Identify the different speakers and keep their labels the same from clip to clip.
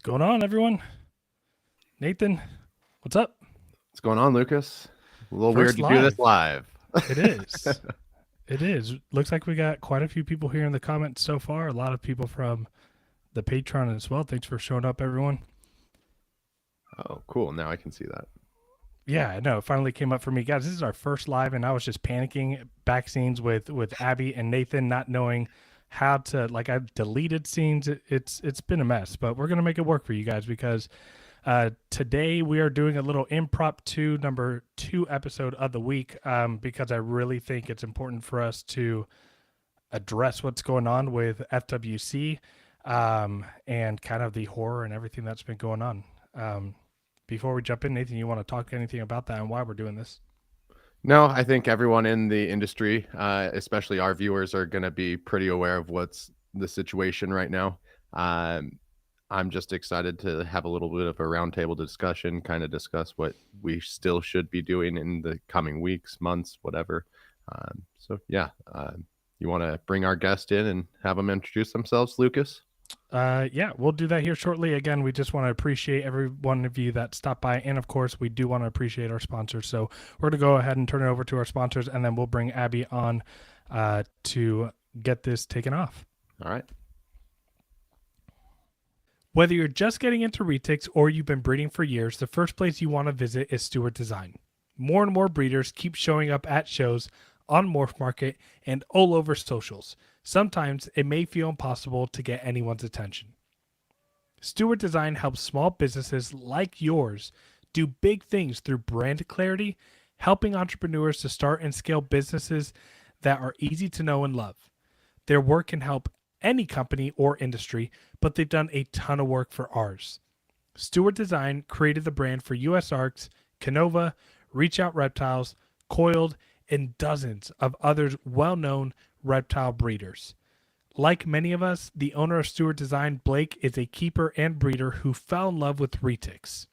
Speaker 1: going on, everyone? Nathan, what's up?
Speaker 2: What's going on, Lucas? A little
Speaker 1: First
Speaker 2: weird to do this live.
Speaker 1: It is. It is. Looks like we got quite a few people here in the comments so far. A lot of people from the Patreon as well. Thanks for showing up, everyone.
Speaker 2: Oh, cool. Now I can see that.
Speaker 1: Yeah, I know. It finally came up for me. Guys, this is our first live, and I was just panicking back scenes with Abby and Nathan, not knowing how to, like, I've deleted scenes. It's been a mess, but we're going to make it work for you guys because today we are doing a little impromptu number 2 episode of the week because I really think it's important for us to address what's going on with FWC and kind of the horror and everything that's been going on. Before we jump in, Nathan, you want to talk anything about that and why we're doing this?
Speaker 2: No, I think everyone in the industry, especially our viewers, are going to be pretty aware of what's the situation right now. I'm just excited to have a little bit of a roundtable discussion, kind of discuss what we still should be doing in the coming weeks, months, whatever. You want to bring our guest in and have them introduce themselves, Lucas?
Speaker 1: Yeah, we'll do that here shortly. Again, we just want to appreciate every one of you that stopped by. And of course, we do want to appreciate our sponsors. So we're going to go ahead and turn it over to our sponsors, and then we'll bring Abby on to get this taken off.
Speaker 2: All right.
Speaker 1: Whether you're just getting into retics or you've been breeding for years, the first place you want to visit is Stewart Design. More and more breeders keep showing up at shows, on Morph Market, and all over socials. Sometimes it may feel impossible to get anyone's attention. Stewart Design helps small businesses like yours do big things through brand clarity, helping entrepreneurs to start and scale businesses that are easy to know and love. Their work can help any company or industry, but they've done a ton of work for ours. Stewart Design created the brand for USARKs, Canova, Reach Out Reptiles, Coiled, and dozens of other well-known reptile breeders. Like many of us, the owner of Stewart Design, Blake, is a keeper and breeder who fell in love with retics.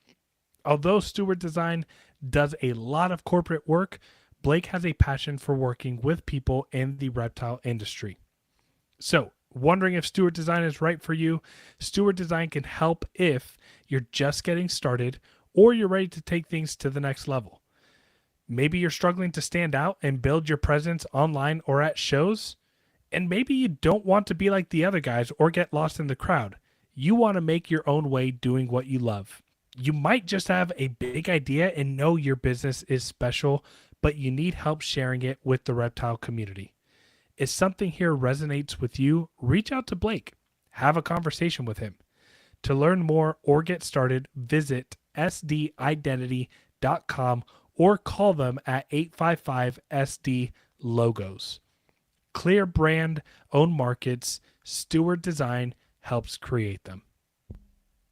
Speaker 1: Although Stewart Design does a lot of corporate work, Blake has a passion for working with people in the reptile industry. So, wondering if Stewart Design is right for you? Stewart Design can help if you're just getting started or you're ready to take things to the next level. Maybe you're struggling to stand out and build your presence online or at shows. And maybe you don't want to be like the other guys or get lost in the crowd. You want to make your own way doing what you love. You might just have a big idea and know your business is special, but you need help sharing it with the reptile community. If something here resonates with you, reach out to Blake. Have a conversation with him. To learn more or get started, visit sdidentity.com or call them at 855-SD-LOGOS. Clear brand, own markets, Stewart Design helps create them.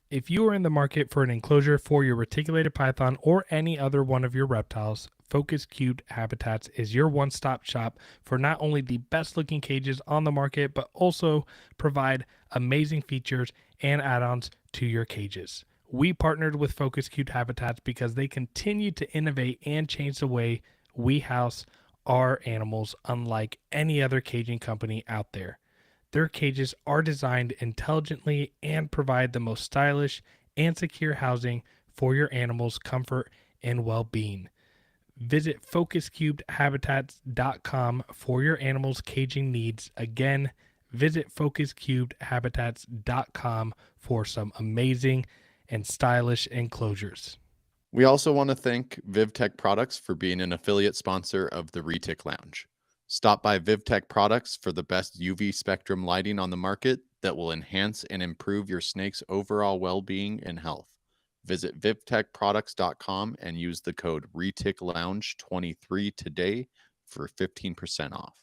Speaker 1: If you are in the market for an enclosure for your reticulated python or any other one of your reptiles, Focus Cubed Habitats is your one-stop shop for not only the best-looking cages on the market, but also provide amazing features and add-ons to your cages. We partnered with Focus Cubed Habitats because they continue to innovate and change the way we house our animals unlike any other caging company out there. Their cages are designed intelligently and provide the most stylish and secure housing for your animals' comfort and well-being. Visit FocusCubedHabitats.com for your animals' caging needs. Again, visit FocusCubedHabitats.com for some amazing and stylish enclosures.
Speaker 3: We also want to thank VivTech Products for being an affiliate sponsor of the TheReticLounge. Stop by VivTech Products for the best UV spectrum lighting on the market that will enhance and improve your snake's overall well-being and health. Visit VivTechProducts.com and use the code ReticLounge23 today for 15% off.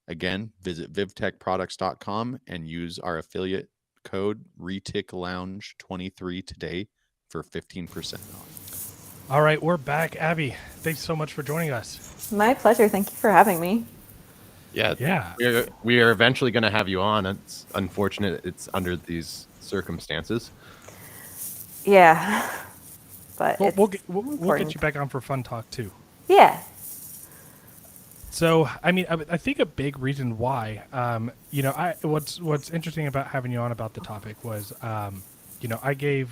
Speaker 3: Again, visit VivTechProducts.com and use our affiliate code ReticLounge23 today for 15% off.
Speaker 1: All right, we're back. Abby, thanks so much for joining us.
Speaker 4: My pleasure. Thank you for having me.
Speaker 2: Yeah. We are eventually going to have you on. It's unfortunate it's under these circumstances.
Speaker 4: Yeah, but
Speaker 1: we'll get you back on for fun talk too.
Speaker 4: Yeah.
Speaker 1: So, I mean, I think a big reason why, what's interesting about having you on about the topic was,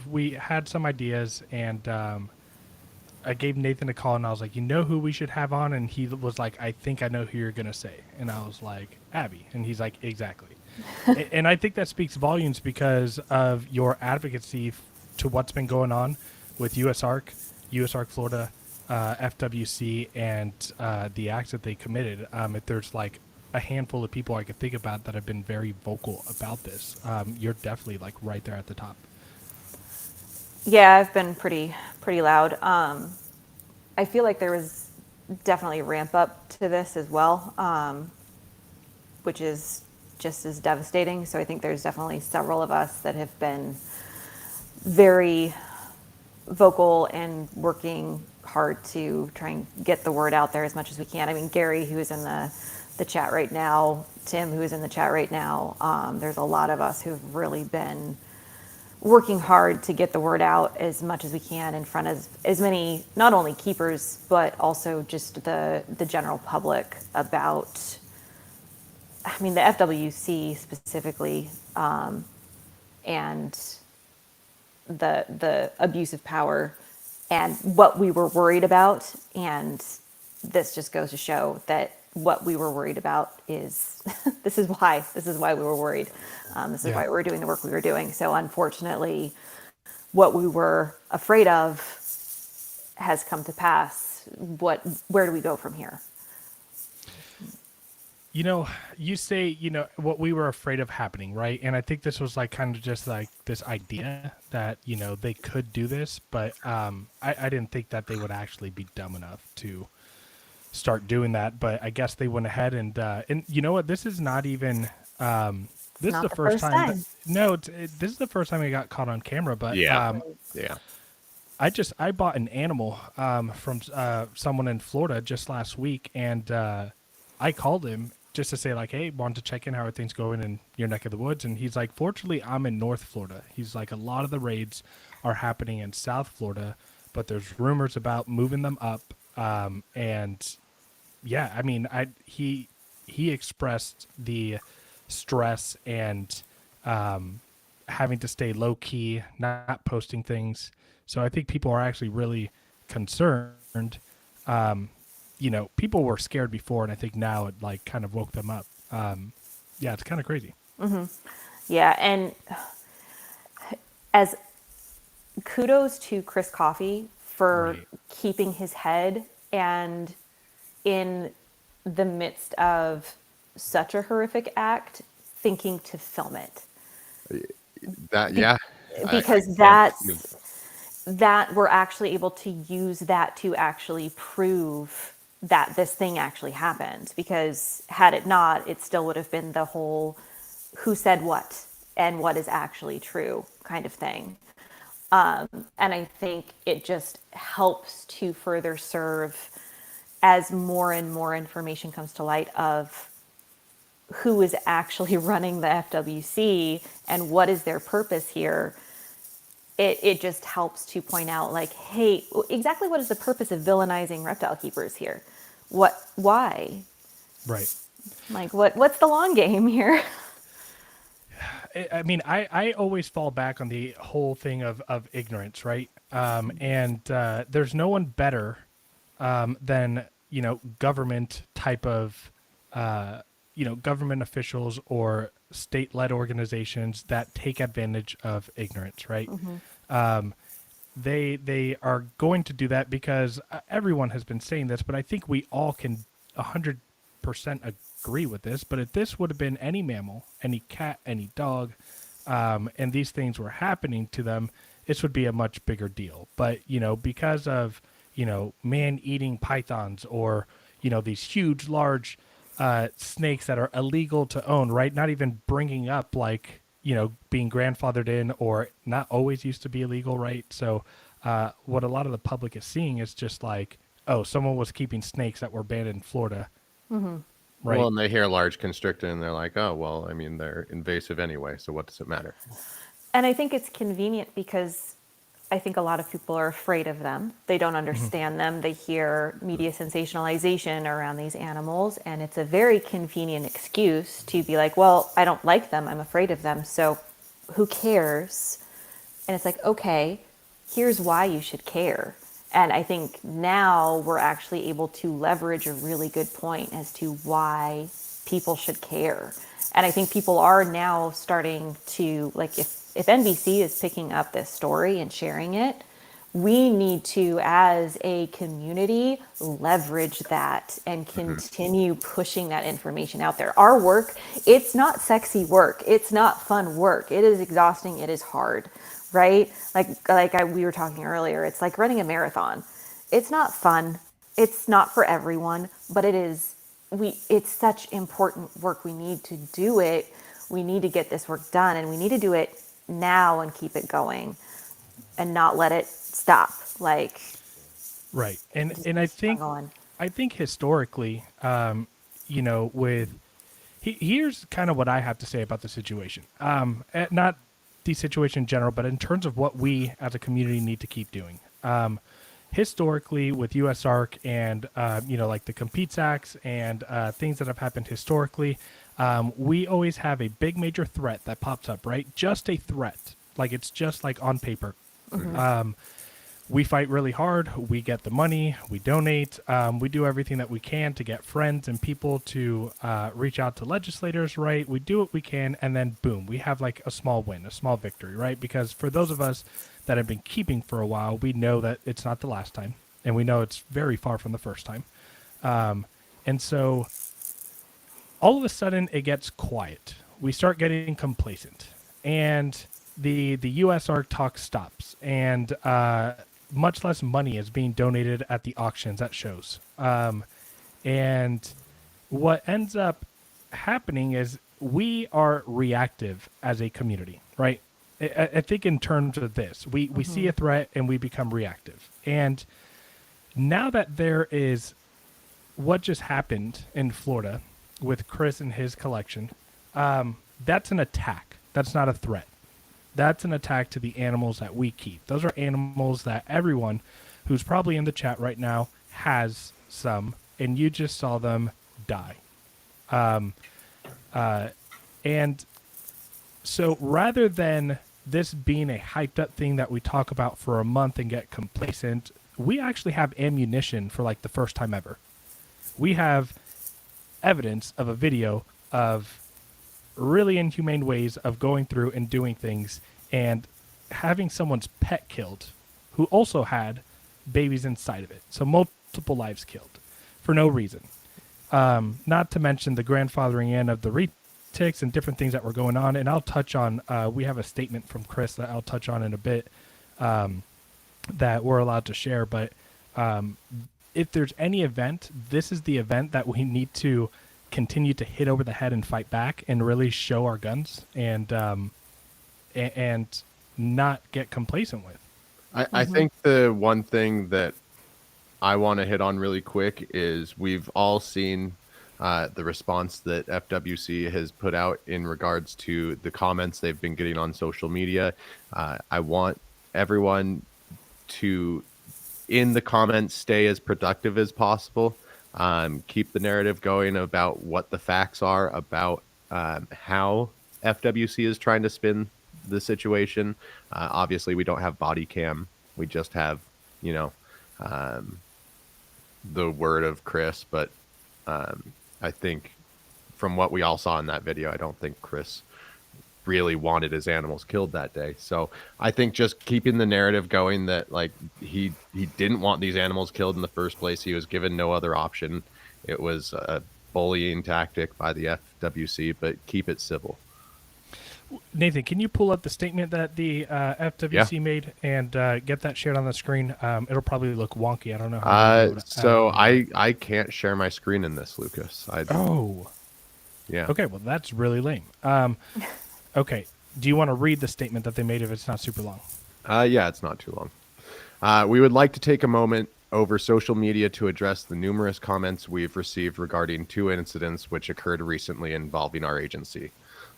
Speaker 1: we had some ideas, and I gave Nathan a call, and I was like, who we should have on? And he was like, I think I know who you're going to say. And I was like, Abby. And he's like, exactly. And I think that speaks volumes because of your advocacy to what's been going on with USARK Florida, FWC, and the acts that they committed. If there's like a handful of people I could think about that have been very vocal about this, you're definitely like right there at the top.
Speaker 4: Yeah, I've been pretty loud. I feel like there was definitely a ramp up to this as well, which is just as devastating. So I think there's definitely several of us that have been very vocal and working hard to try and get the word out there as much as we can. I mean, Gary, who is in the chat right now, Tim, who is in the chat right now, there's a lot of us who've really been working hard to get the word out as much as we can in front of as many, not only keepers, but also just the general public about, I mean, the FWC specifically, and the abuse of power and what we were worried about. And this just goes to show that what we were worried about is this is why we were worried. This is why we were doing the work we were doing. So unfortunately, what we were afraid of has come to pass. Where do we go from here?
Speaker 1: You say, what we were afraid of happening, right? And I think this was like kind of just like this idea that, they could do this, but I didn't think that they would actually be dumb enough to start doing that. But I guess they went ahead and you know what? This is not even this is the first time. This is the first time I got caught on camera. But I bought an animal from someone in Florida just last week, and I called him just to say like, hey, wanted to check in how are things going in your neck of the woods. And he's like, fortunately, I'm in North Florida. He's like, a lot of the raids are happening in South Florida, but there's rumors about moving them up. And yeah, I mean, he expressed the stress and having to stay low key, not posting things. So I think people are actually really concerned. People were scared before, and I think now it like kind of woke them up. It's kind of crazy.
Speaker 4: Mm-hmm. Yeah, and as kudos to Chris Coffey for keeping his head and in the midst of such a horrific act, thinking to film it. Because that we're actually able to use that to actually prove that this thing actually happened, because had it not, it still would have been the whole who said what and what is actually true kind of thing. And I think it just helps to further serve as more and more information comes to light of who is actually running the FWC and what is their purpose here. It just helps to point out like, hey, exactly what is the purpose of villainizing reptile keepers here? Why?
Speaker 1: Right.
Speaker 4: Like, what's the long game here?
Speaker 1: I mean, I always fall back on the whole thing of ignorance, right? And there's no one better than, government type of, government officials or state-led organizations that take advantage of ignorance, right? Mm-hmm. They are going to do that because everyone has been saying this, but I think we all can 100% agree with this. But if this would have been any mammal, any cat, any dog, and these things were happening to them, this would be a much bigger deal. But, because of, man-eating pythons or, these huge, large snakes that are illegal to own, right? Not even bringing up like, being grandfathered in or not always used to be illegal, right? So what a lot of the public is seeing is just like, oh, someone was keeping snakes that were banned in Florida.
Speaker 4: Mm-hmm.
Speaker 2: Right. Well, and they hear large constricted and they're like, oh, well, I mean, they're invasive anyway, so what does it matter?
Speaker 4: And I think it's convenient because I think a lot of people are afraid of them. They don't understand them. They hear media sensationalization around these animals, and it's a very convenient excuse to be like, well, I don't like them. I'm afraid of them. So who cares And it's like, okay, here's why you should care. And I think now we're actually able to leverage a really good point as to why people should care. And I think people are now starting to, like, if NBC is picking up this story and sharing it, we need to, as a community, leverage that and continue pushing that information out there. Our work, it's not sexy work. It's not fun work. It is exhausting. It is hard, right? We were talking earlier, it's like running a marathon. It's not fun. It's not for everyone, but it's such important work. We need to do it. We need to get this work done, and we need to do it now and keep it going and not let it stop. Like,
Speaker 1: Right. And I think
Speaker 4: going.
Speaker 1: historically, here's kind of what I have to say about the situation. Not the situation in general, but in terms of what we as a community need to keep doing. Historically, with USARK and like the Competes Acts and things that have happened historically, we always have a big major threat that pops up, right? Just a threat, like it's just like on paper. We fight really hard. We get the money. We donate. We do everything that we can to get friends and people to reach out to legislators, right? We do what we can, and then boom, we have like a small win, a small victory, right? Because for those of us that have been keeping for a while, we know that it's not the last time, and we know it's very far from the first time. And so all of a sudden it gets quiet. We start getting complacent, and the USARK talk stops, and much less money is being donated at the auctions at shows. And what ends up happening is we are reactive as a community, right? I think in terms of this, we see a threat and we become reactive. And now that there is what just happened in Florida with Chris and his collection, that's an attack. That's not a threat. That's an attack to the animals that we keep. Those are animals that everyone who's probably in the chat right now has some, and you just saw them die. And so rather than this being a hyped up thing that we talk about for a month and get complacent, we actually have ammunition for like the first time ever. We have evidence of a video of really inhumane ways of going through and doing things and having someone's pet killed who also had babies inside of it. So multiple lives killed for no reason. Not to mention the grandfathering in of the retics and different things that were going on. And I'll touch on, we have a statement from Chris that I'll touch on in a bit that we're allowed to share. But if there's any event, this is the event that we need to continue to hit over the head and fight back and really show our guns and not get complacent with.
Speaker 2: I think the one thing that I want to hit on really quick is we've all seen the response that FWC has put out in regards to the comments they've been getting on social media. I want everyone to, in the comments, stay as productive as possible. Keep the narrative going about what the facts are, about how FWC is trying to spin the situation. Obviously, we don't have body cam. We just have, the word of Chris. But I think from what we all saw in that video, I don't think Chris really wanted his animals killed that day. So I think just keeping the narrative going that like he didn't want these animals killed in the first place. He was given no other option. It was a bullying tactic by the FWC, but keep it civil.
Speaker 1: Nathan, can you pull up the statement that the FWC made and get that shared on the screen? It'll probably look wonky. I don't know how.
Speaker 2: I can't share my screen in this, Lucas. Yeah.
Speaker 1: Okay, well that's really lame. Okay. Do you want to read the statement that they made if it's not super long?
Speaker 2: Yeah, it's not too long. We would like to take a moment over social media to address the numerous comments we've received regarding two incidents which occurred recently involving our agency.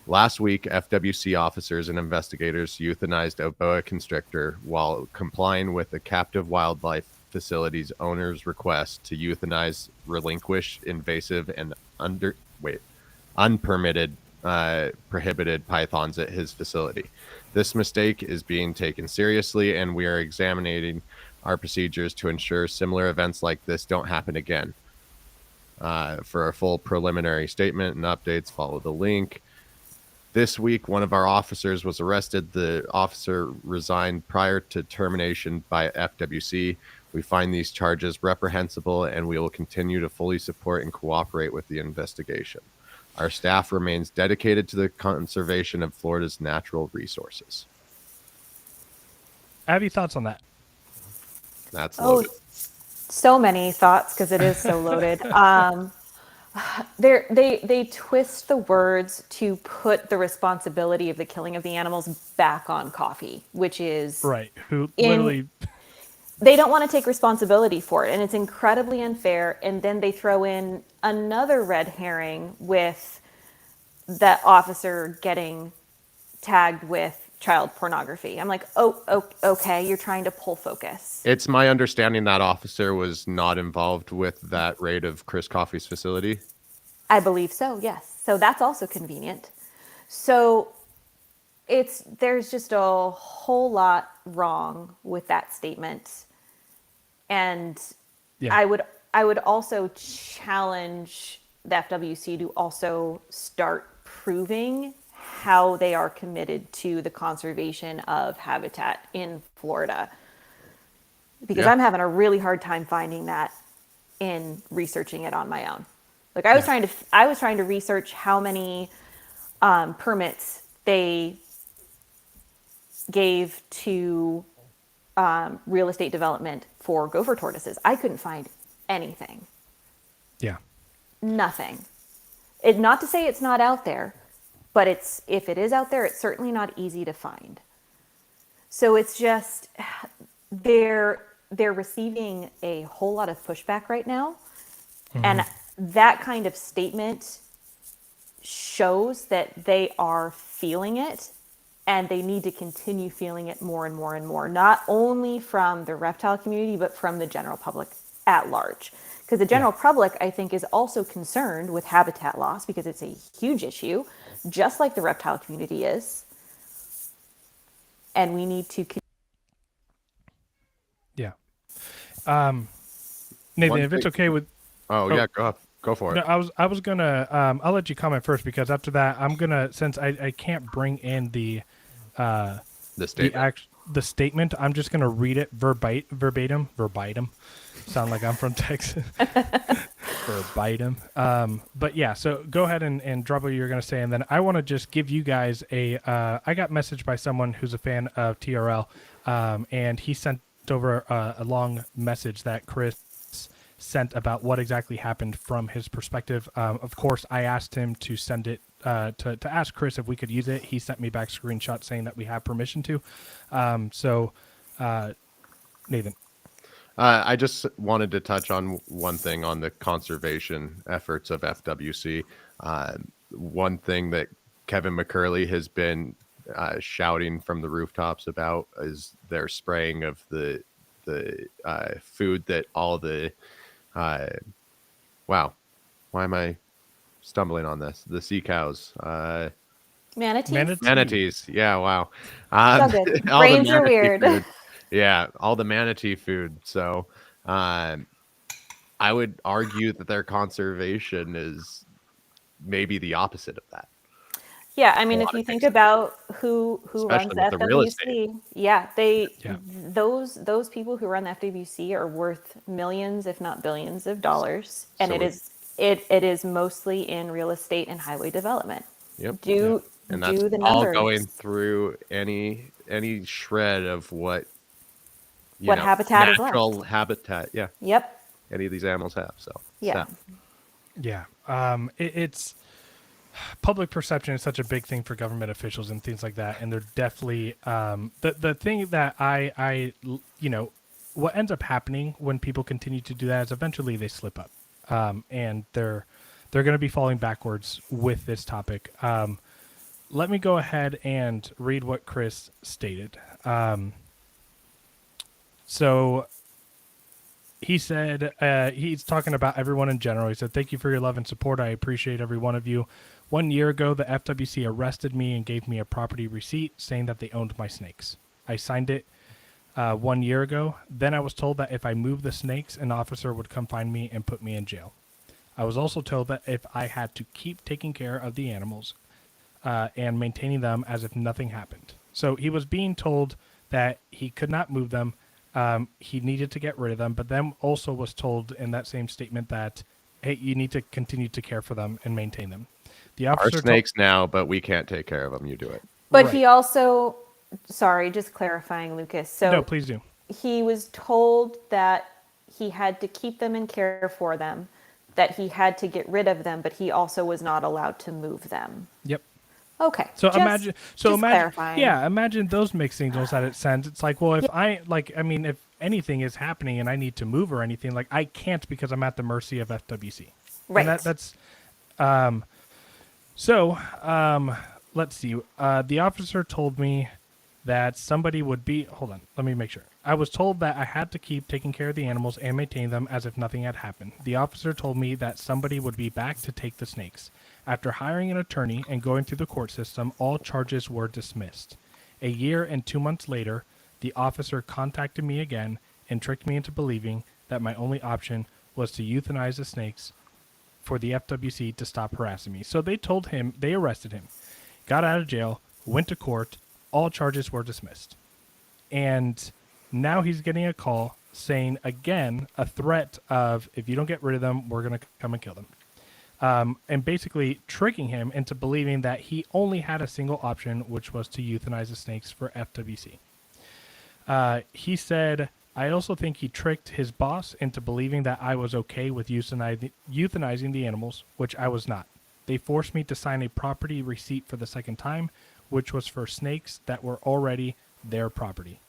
Speaker 2: Last week, FWC officers and investigators euthanized a boa constrictor while complying with the captive wildlife facility's owner's request to euthanize, relinquish invasive and unpermitted prohibited pythons at his facility. This mistake is being taken seriously, and we are examining our procedures to ensure similar events like this don't happen again. For a full preliminary statement and updates, follow the link. This week, one of our officers was arrested. The officer resigned prior to termination by FWC. We find these charges reprehensible, and we will continue to fully support and cooperate with the investigation. Our staff remains dedicated to the conservation of Florida's natural resources.
Speaker 1: Abby, thoughts on that?
Speaker 2: That's
Speaker 4: Oh,
Speaker 2: loaded.
Speaker 4: so many thoughts because it is so loaded. They twist the words to put the responsibility of the killing of the animals back on coffee, which is
Speaker 1: Right. Who
Speaker 4: In-
Speaker 1: literally.
Speaker 4: they don't want to take responsibility for it, and it's incredibly unfair. And then they throw in another red herring with that officer getting tagged with child pornography. I'm like, oh, okay, you're trying to pull focus.
Speaker 2: It's my understanding that officer was not involved with that raid of Chris Coffey's facility.
Speaker 4: I believe so, yes. So that's also convenient. So there's just a whole lot wrong with that statement. And
Speaker 1: Yeah.
Speaker 4: I would also challenge the FWC to also start proving how they are committed to the conservation of habitat in Florida. Because
Speaker 2: Yeah.
Speaker 4: I'm having a really hard time finding that in researching it on my own. Like I was trying to research how many permits they gave to real estate development for gopher tortoises. I couldn't find anything.
Speaker 1: Yeah.
Speaker 4: Nothing. Not to say it's not out there, but if it is out there, it's certainly not easy to find. So it's just they're receiving a whole lot of pushback right now. And that kind of statement shows that they are feeling it, and they need to continue feeling it more and more and more, not only from the reptile community, but from the general public at large. Because the general public, I think, is also concerned with habitat loss because it's a huge issue, just like the reptile community is. And we need to...
Speaker 2: One
Speaker 1: Nathan, if it's
Speaker 2: thing-
Speaker 1: okay with...
Speaker 2: Oh, yeah, go for it.
Speaker 1: No, I was gonna I'll let you comment first, because after that I'm gonna, since I can't bring in the
Speaker 2: statement.
Speaker 1: the statement, I'm just gonna read it verbatim. Sound like I'm from Texas. Verbatim. But yeah, so go ahead and drop what you're gonna say, and then I want to just give you guys I got messaged by someone who's a fan of TRL, and he sent over a long message that Chris sent about what exactly happened from his perspective. Of course, I asked him to send it to ask Chris if we could use it. He sent me back screenshots saying that we have permission to. Nathan.
Speaker 2: I just wanted to touch on one thing on the conservation efforts of FWC. One thing that Kevin McCurley has been shouting from the rooftops about is their spraying of the food that all the wow, why am I stumbling on this? The sea cows,
Speaker 4: Manatees?
Speaker 2: Yeah, wow.
Speaker 4: So good.
Speaker 2: All the
Speaker 4: Brains are
Speaker 2: manatee
Speaker 4: weird.
Speaker 2: food. Yeah, all the manatee food. So I would argue that their conservation is maybe the opposite of that.
Speaker 4: Yeah, I mean,
Speaker 2: A
Speaker 4: if
Speaker 2: lot
Speaker 4: you
Speaker 2: of
Speaker 4: think
Speaker 2: cases.
Speaker 4: about who runs
Speaker 2: Especially with the real
Speaker 4: FWC, yeah,
Speaker 1: Yeah.
Speaker 4: those people who run the FWC are worth millions, if not billions of dollars, and
Speaker 2: So
Speaker 4: it is mostly in real estate and highway development.
Speaker 2: Yep.
Speaker 4: Do
Speaker 2: And that's
Speaker 4: the
Speaker 2: all
Speaker 4: numbers.
Speaker 2: going through any shred of what
Speaker 4: What habitat is left.
Speaker 2: natural habitat. Yeah,
Speaker 4: Yep.
Speaker 2: any of these animals have. So
Speaker 4: Yeah.
Speaker 1: Yeah. It's public perception is such a big thing for government officials and things like that, and they're definitely the thing that I what ends up happening when people continue to do that is eventually they slip up, and they're going to be falling backwards with this topic. Let me go ahead and read what Chris stated. So he said he's talking about everyone in general. He said, "Thank you for your love and support. I appreciate every one of you. 1 year ago, the FWC arrested me and gave me a property receipt saying that they owned my snakes. I signed it 1 year ago. Then I was told that if I moved the snakes, an officer would come find me and put me in jail. I was also told that if I had to keep taking care of the animals and maintaining them as if nothing happened." So he was being told that he could not move them. He needed to get rid of them, but then also was told in that same statement that, hey, you need to continue to care for them and maintain them. The
Speaker 2: Our
Speaker 1: officer
Speaker 2: snakes now, but we can't take care of them. You do it.
Speaker 4: But
Speaker 1: Right.
Speaker 4: he also, sorry, just clarifying, Lucas. So
Speaker 1: No, please do.
Speaker 4: he was told that he had to keep them and care for them, that he had to get rid of them, but he also was not allowed to move them.
Speaker 1: Yep.
Speaker 4: Okay.
Speaker 1: So
Speaker 4: just-
Speaker 1: imagine,
Speaker 4: just clarifying.
Speaker 1: yeah, imagine those mixed signals that it sends. It's like, well, if if anything is happening and I need to move or anything, like I can't because I'm at the mercy of FWC.
Speaker 4: Right.
Speaker 1: And that's, let's see. The officer told me that somebody would be, hold on, let me make sure. I was told that I had to keep taking care of the animals and maintain them as if nothing had happened. The officer told me that somebody would be back to take the snakes. After hiring an attorney and going through the court system, all charges were dismissed. A year and 2 months later, the officer contacted me again and tricked me into believing that my only option was to euthanize the snakes for the FWC to stop harassing me. So they told him, they arrested him, got out of jail, went to court, all charges were dismissed. And now he's getting a call saying, again, a threat of, if you don't get rid of them, we're going to come and kill them. And basically tricking him into believing that he only had a single option, which was to euthanize the snakes for FWC. He said, I also think he tricked his boss into believing that I was okay with euthanizing the animals, which I was not. They forced me to sign a property receipt for the second time, which was for snakes that were already their property.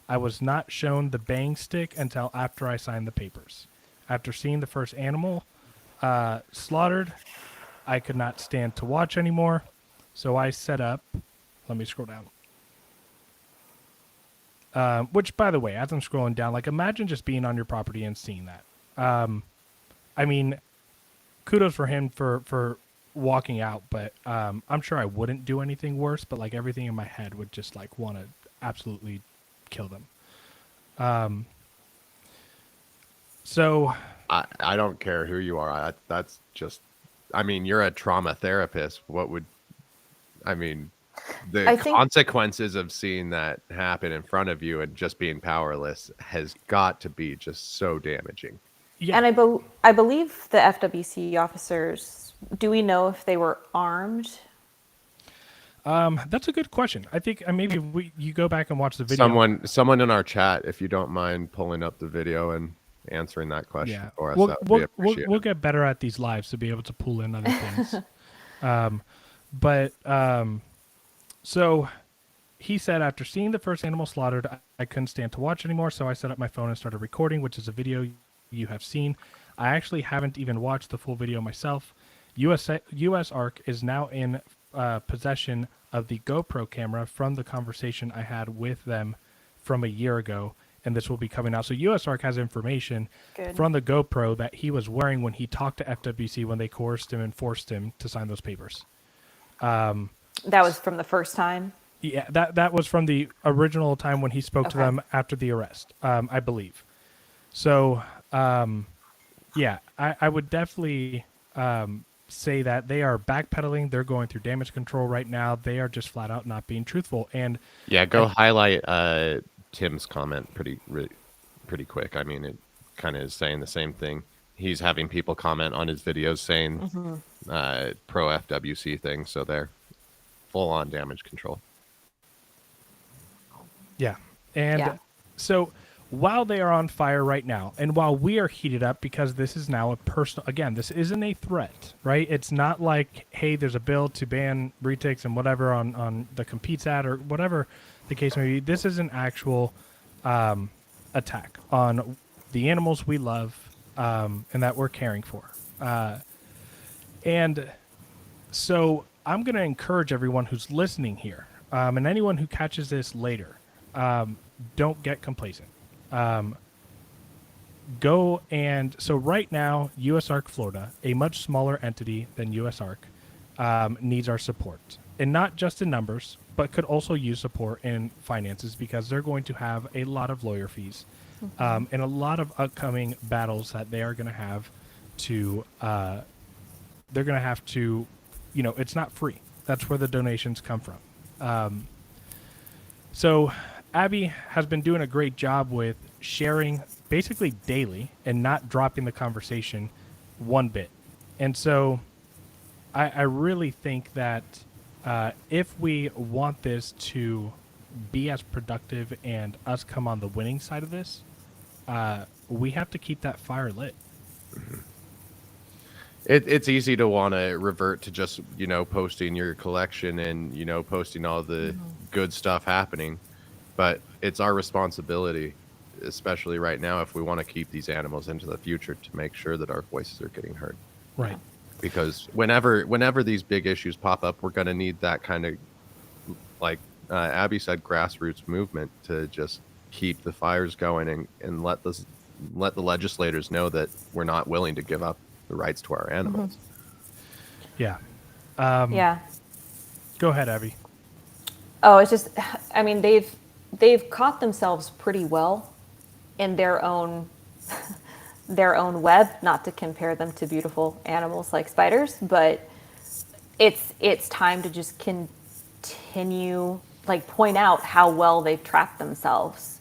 Speaker 1: I was not shown the bang stick until after I signed the papers. After seeing the first animal slaughtered, I could not stand to watch anymore, so I set up, let me scroll down. Which, by the way, as I'm scrolling down, like, imagine just being on your property and seeing that. I mean, kudos for him for walking out, but I'm sure I wouldn't do anything worse, but, like, everything in my head would just, like, want to absolutely kill them. So...
Speaker 2: I don't care who you are. That's just, I mean, you're a trauma therapist. The
Speaker 4: I think-
Speaker 2: consequences of seeing that happen in front of you and just being powerless has got to be just so damaging.
Speaker 1: Yeah.
Speaker 4: And I believe the FWC officers, do we know if they were armed?
Speaker 1: That's a good question. I think maybe you go back and watch the video.
Speaker 2: Someone in our chat, if you don't mind pulling up the video and answering that question for us, that would be appreciated.
Speaker 1: We'll get better at these lives to be able to pull in other things. So he said, after seeing the first animal slaughtered, I couldn't stand to watch anymore, so I set up my phone and started recording, which is a video you have seen. I actually haven't even watched the full video myself. USARK is now in possession of the GoPro camera from the conversation I had with them from a year ago, and this will be coming out. So USARK has information from the GoPro that he was wearing when he talked to FWC when they coerced him and forced him to sign those papers.
Speaker 4: That was from the first time?
Speaker 1: Yeah, that was from the original time when he spoke to them after the arrest, I believe. So, yeah, I would definitely say that they are backpedaling. They're going through damage control right now. They are just flat out not being truthful. And
Speaker 2: yeah, highlight Tim's comment pretty quick. I mean, it kind of is saying the same thing. He's having people comment on his videos saying pro FWC things, so they're full on damage control.
Speaker 1: Yeah. And so while they are on fire right now, and while we are heated up because this is now a personal, again, this isn't a threat, right? It's not like, hey, there's a bill to ban retics and whatever on the Competes Act or whatever the case may be. This is an actual attack on the animals we love and that we're caring for. And so I'm going to encourage everyone who's listening here and anyone who catches this later, don't get complacent. go and so right now, USARK Florida, a much smaller entity than USARK, needs our support, and not just in numbers, but could also use support in finances because they're going to have a lot of lawyer fees and a lot of upcoming battles that they are going to have to. They're going to have to, it's not free. That's where the donations come from. So Abby has been doing a great job with sharing basically daily and not dropping the conversation one bit. And so I really think that if we want this to be as productive and us come on the winning side of this, we have to keep that fire lit.
Speaker 2: It's easy to want to revert to just, posting your collection and, posting all the good stuff happening. But it's our responsibility, especially right now, if we want to keep these animals into the future, to make sure that our voices are getting heard.
Speaker 1: Right.
Speaker 2: Because whenever these big issues pop up, we're going to need that kind of, like Abby said, grassroots movement to just keep the fires going and let the legislators know that we're not willing to give up the rights to our animals.
Speaker 1: Yeah.
Speaker 4: Yeah.
Speaker 1: Go ahead, Abby.
Speaker 4: Oh, it's just, I mean, they've caught themselves pretty well in their own web, not to compare them to beautiful animals like spiders, but it's time to just continue, like, point out how well they've trapped themselves.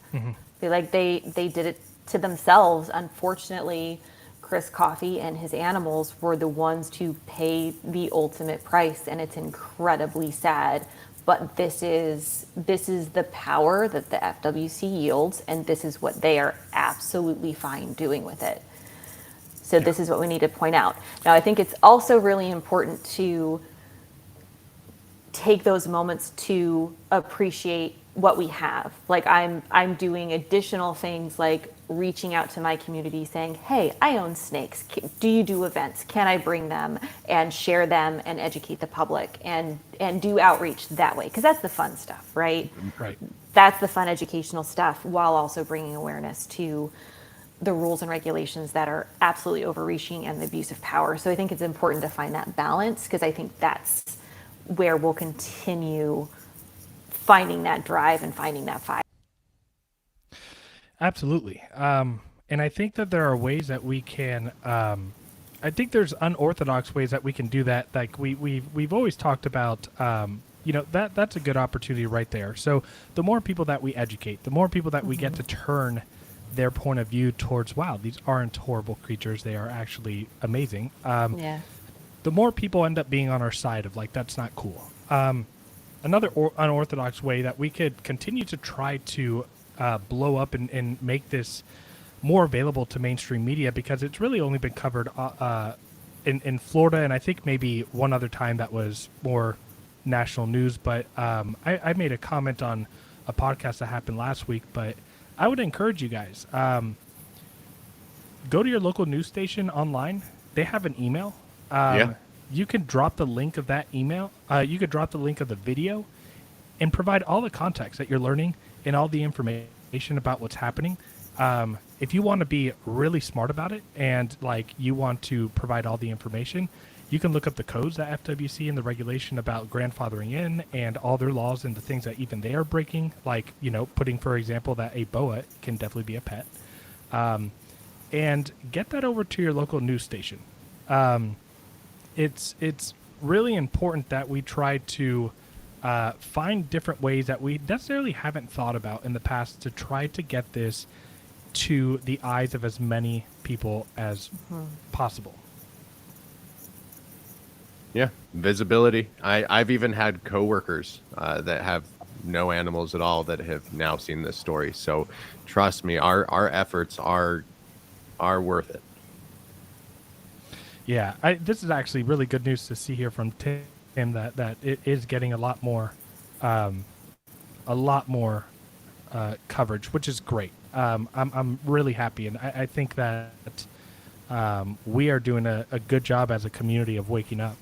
Speaker 4: They did it to themselves. Unfortunately, Chris Coffey and his animals were the ones to pay the ultimate price, and it's incredibly sad. But this is the power that the FWC yields, and this is what they are absolutely fine doing with it. So this is what we need to point out. Now, I think it's also really important to take those moments to appreciate what we have. Like I'm doing additional things like reaching out to my community saying, hey, I own snakes. Do you do events? Can I bring them and share them and educate the public and do outreach that way? Because that's the fun stuff, right?
Speaker 1: Right.
Speaker 4: That's the fun educational stuff while also bringing awareness to the rules and regulations that are absolutely overreaching and the abuse of power. So I think it's important to find that balance because I think that's where we'll continue finding that drive and finding that fire.
Speaker 1: Absolutely. And I think that there are ways that we can, I think there's unorthodox ways that we can do that. Like we've always talked about, that's a good opportunity right there. So the more people that we educate, the more people that we get to turn their point of view towards, wow, these aren't horrible creatures. They are actually amazing. The more people end up being on our side of like, that's not cool. Another unorthodox way that we could continue to try to blow up and make this more available to mainstream media, because it's really only been covered in Florida, and I think maybe one other time that was more national news. But I made a comment on a podcast that happened last week, but I would encourage you guys, go to your local news station online. They have an email. You can drop the link of that email. You could drop the link of the video and provide all the context that you're learning and all the information about what's happening. If you want to be really smart about it and like you want to provide all the information, you can look up the codes at FWC and the regulation about grandfathering in and all their laws and the things that even they are breaking, like, putting, for example, that a boa can definitely be a pet. And get that over to your local news station. It's really important that we try to find different ways that we necessarily haven't thought about in the past to try to get this to the eyes of as many people as possible.
Speaker 2: Yeah, visibility. I've even had coworkers that have no animals at all that have now seen this story. So trust me, our efforts are worth it.
Speaker 1: Yeah, this is actually really good news to see here from Tim that it is getting a lot more coverage, which is great. I'm really happy, and I think that we are doing a good job as a community of waking up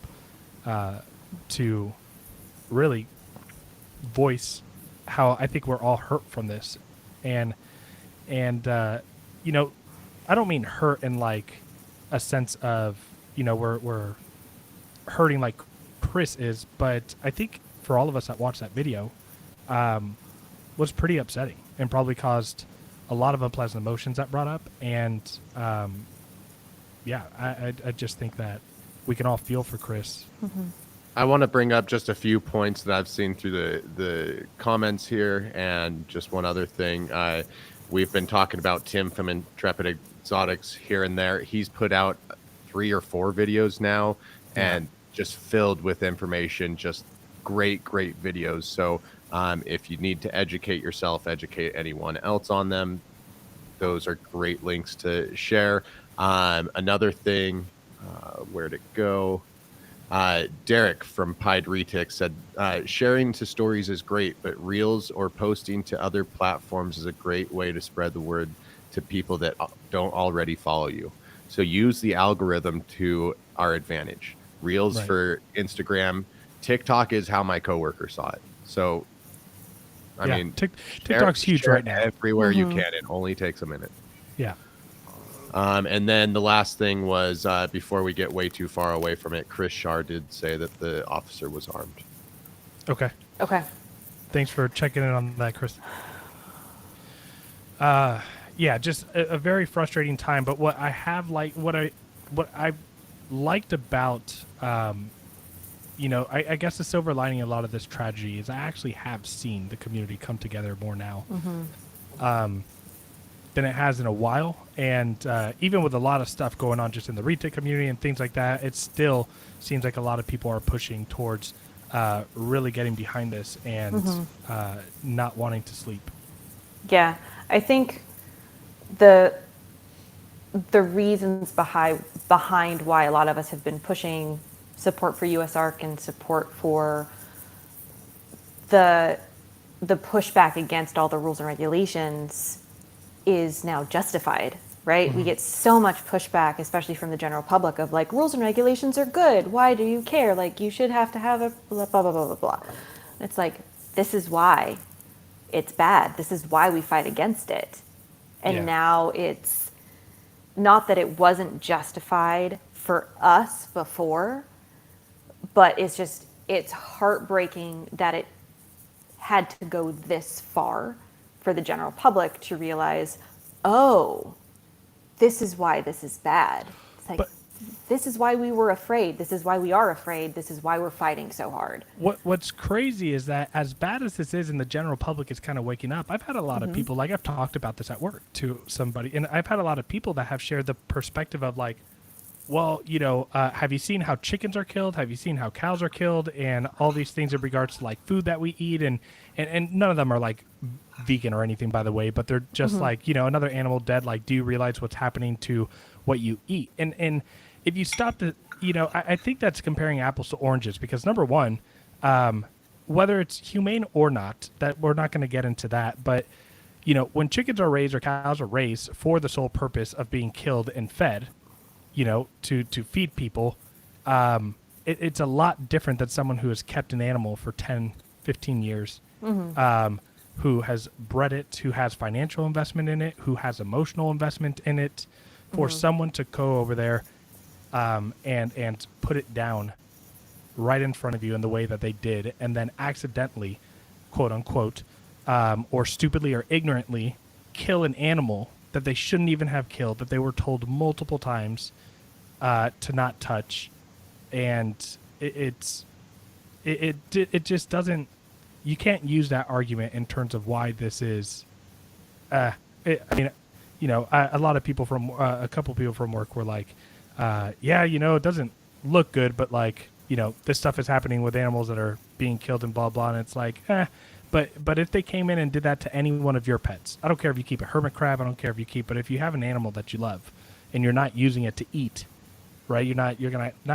Speaker 1: to really voice how I think we're all hurt from this, and I don't mean hurt in like a sense of, we're hurting like Chris is, but I think for all of us that watched that video, was pretty upsetting and probably caused a lot of unpleasant emotions that brought up. And I just think that we can all feel for Chris.
Speaker 2: I want to bring up just a few points that I've seen through the comments here, and just one other thing. We've been talking about Tim from Intrepid Exotics here and there. He's put out 3 or 4 videos now, and just filled with information, just great videos. So if you need to educate yourself, educate anyone else on them, those are great links to share. Another thing, where'd it go? Derek from Pied Retic said, sharing to stories is great, but reels or posting to other platforms is a great way to spread the word to people that don't already follow you. So use the algorithm to our advantage. Reels for Instagram. TikTok is how my coworker saw it. So, I mean,
Speaker 1: TikTok's huge right now.
Speaker 2: Everywhere you can. It only takes a minute.
Speaker 1: Yeah.
Speaker 2: And then the last thing was, before we get way too far away from it, Chris Shar did say that the officer was armed.
Speaker 1: Okay.
Speaker 2: Thanks
Speaker 1: for checking in on that, Chris. Just a very frustrating time. But what I have what I've liked about, I guess the silver lining in a lot of this tragedy is I actually have seen the community come together more now. Than it has in a while. And even with a lot of stuff going on just in the Retic community and things like that, it still seems like a lot of people are pushing towards really getting behind this and not wanting to sleep.
Speaker 4: Yeah, I think the reasons behind why a lot of us have been pushing support for USARK and support for the pushback against all the rules and regulations is now justified, right? We get so much pushback, especially from the general public, of like, rules and regulations are good. Why do you care? Like, you should have to have a blah, blah, blah, blah, blah, blah. It's like, this is why it's bad. This is why we fight against it. And now it's not that it wasn't justified for us before, but it's heartbreaking that it had to go this far for the general public to realize, oh, this is why this is bad. It's like, this is why we were afraid. This is why we are afraid. This is why we're fighting so hard.
Speaker 1: What's crazy is that as bad as this is and the general public is kind of waking up, I've had a lot of people, like I've talked about this at work to somebody, and I've had a lot of people that have shared the perspective of like, well, have you seen how chickens are killed? Have you seen how cows are killed? And all these things in regards to like food that we eat. And none of them are like vegan or anything, by the way, but they're just like, another animal dead. Like, do you realize what's happening to what you eat? And if you stop to, I think that's comparing apples to oranges, because number one, whether it's humane or not, that we're not going to get into that. But, when chickens are raised or cows are raised for the sole purpose of being killed and fed, to feed people, it's a lot different than someone who has kept an animal for 10, 15 years, who has bred it, who has financial investment in it, who has emotional investment in it, for someone to go over there and put it down right in front of you in the way that they did, and then accidentally, quote unquote, or stupidly or ignorantly kill an animal that they shouldn't even have killed, that they were told multiple times to not touch. And it just doesn't, you can't use that argument in terms of why this is, a lot of people from, a couple people from work were like, it doesn't look good, but like, this stuff is happening with animals that are being killed and blah, blah. And it's like, But if they came in and did that to any one of your pets, I don't care if you keep a hermit crab, I don't care if you keep, but if you have an animal that you love and you're not using it to eat, right? You're not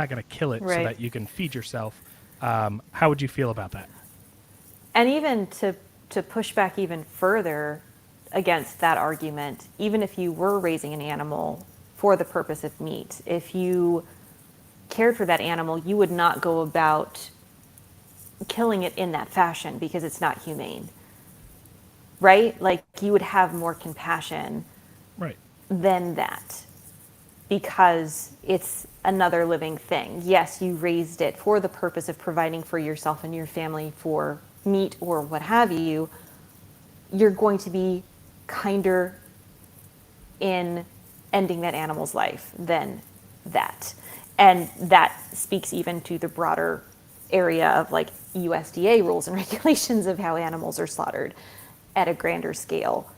Speaker 1: gonna kill it so that you can feed yourself. How would you feel about that?
Speaker 4: And even to push back even further against that argument, even if you were raising an animal for the purpose of meat, if you cared for that animal, you would not go about killing it in that fashion because it's not humane, right? Like, you would have more compassion,
Speaker 1: right,
Speaker 4: than that, because it's another living thing. Yes, you raised it for the purpose of providing for yourself and your family for meat or what have you. You're going to be kinder in ending that animal's life than that. And that speaks even to the broader area of like USDA rules and regulations of how animals are slaughtered at a grander scale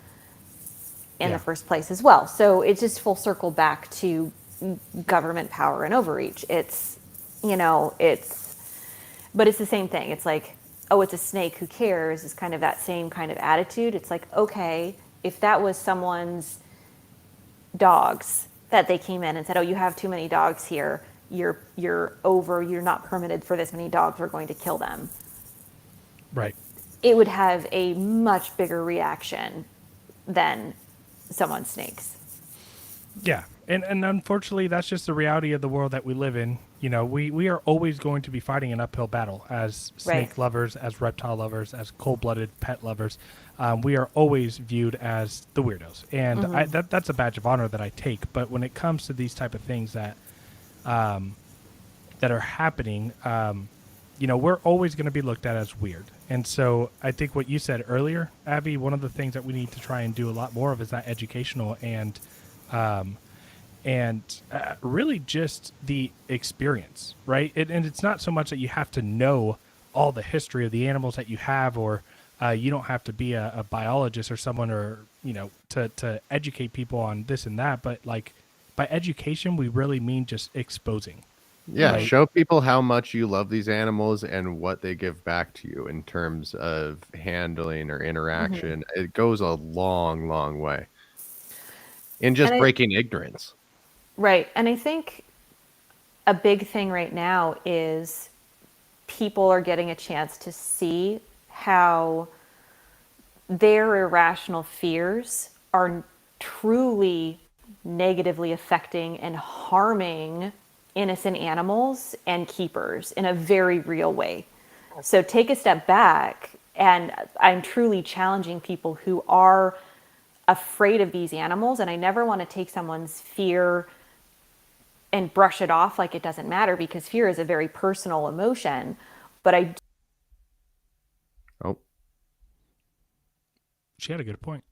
Speaker 4: in the first place as well. So it's just full circle back to government power and overreach. It's, you know, but it's the same thing. It's like, oh, it's a snake, who cares? It's kind of that same kind of attitude. It's like, okay, if that was someone's dogs that they came in and said, oh, you have too many dogs here, you're not permitted for this many dogs, we're going to kill them.
Speaker 1: Right.
Speaker 4: It would have a much bigger reaction than someone's snakes.
Speaker 1: Yeah. And unfortunately, that's just the reality of the world that we live in. You know, we are always going to be fighting an uphill battle as snake lovers, as reptile lovers, as cold-blooded pet lovers. We are always viewed as the weirdos. And that's a badge of honor that I take. But when it comes to these type of things that are happening, you know, we're always going to be looked at as weird. And so I think what you said earlier, Abby, one of the things that we need to try and do a lot more of is that educational and really just the experience, right? And it's not so much that you have to know all the history of the animals that you have, or you don't have to be a biologist or someone, or, you know, to educate people on this and that. But like by education, we really mean just exposing.
Speaker 2: Yeah,
Speaker 1: Right.
Speaker 2: show people how much you love these animals and what they give back to you in terms of handling or interaction. It goes a long, long way in just breaking ignorance.
Speaker 4: Right. And I think a big thing right now is people are getting a chance to see how their irrational fears are truly negatively affecting and harming innocent animals and keepers in a very real way. So take a step back, and I'm truly challenging people who are afraid of these animals. And I never want to take someone's fear and brush it off like it doesn't matter, because fear is a very personal emotion. But
Speaker 1: She had a good point.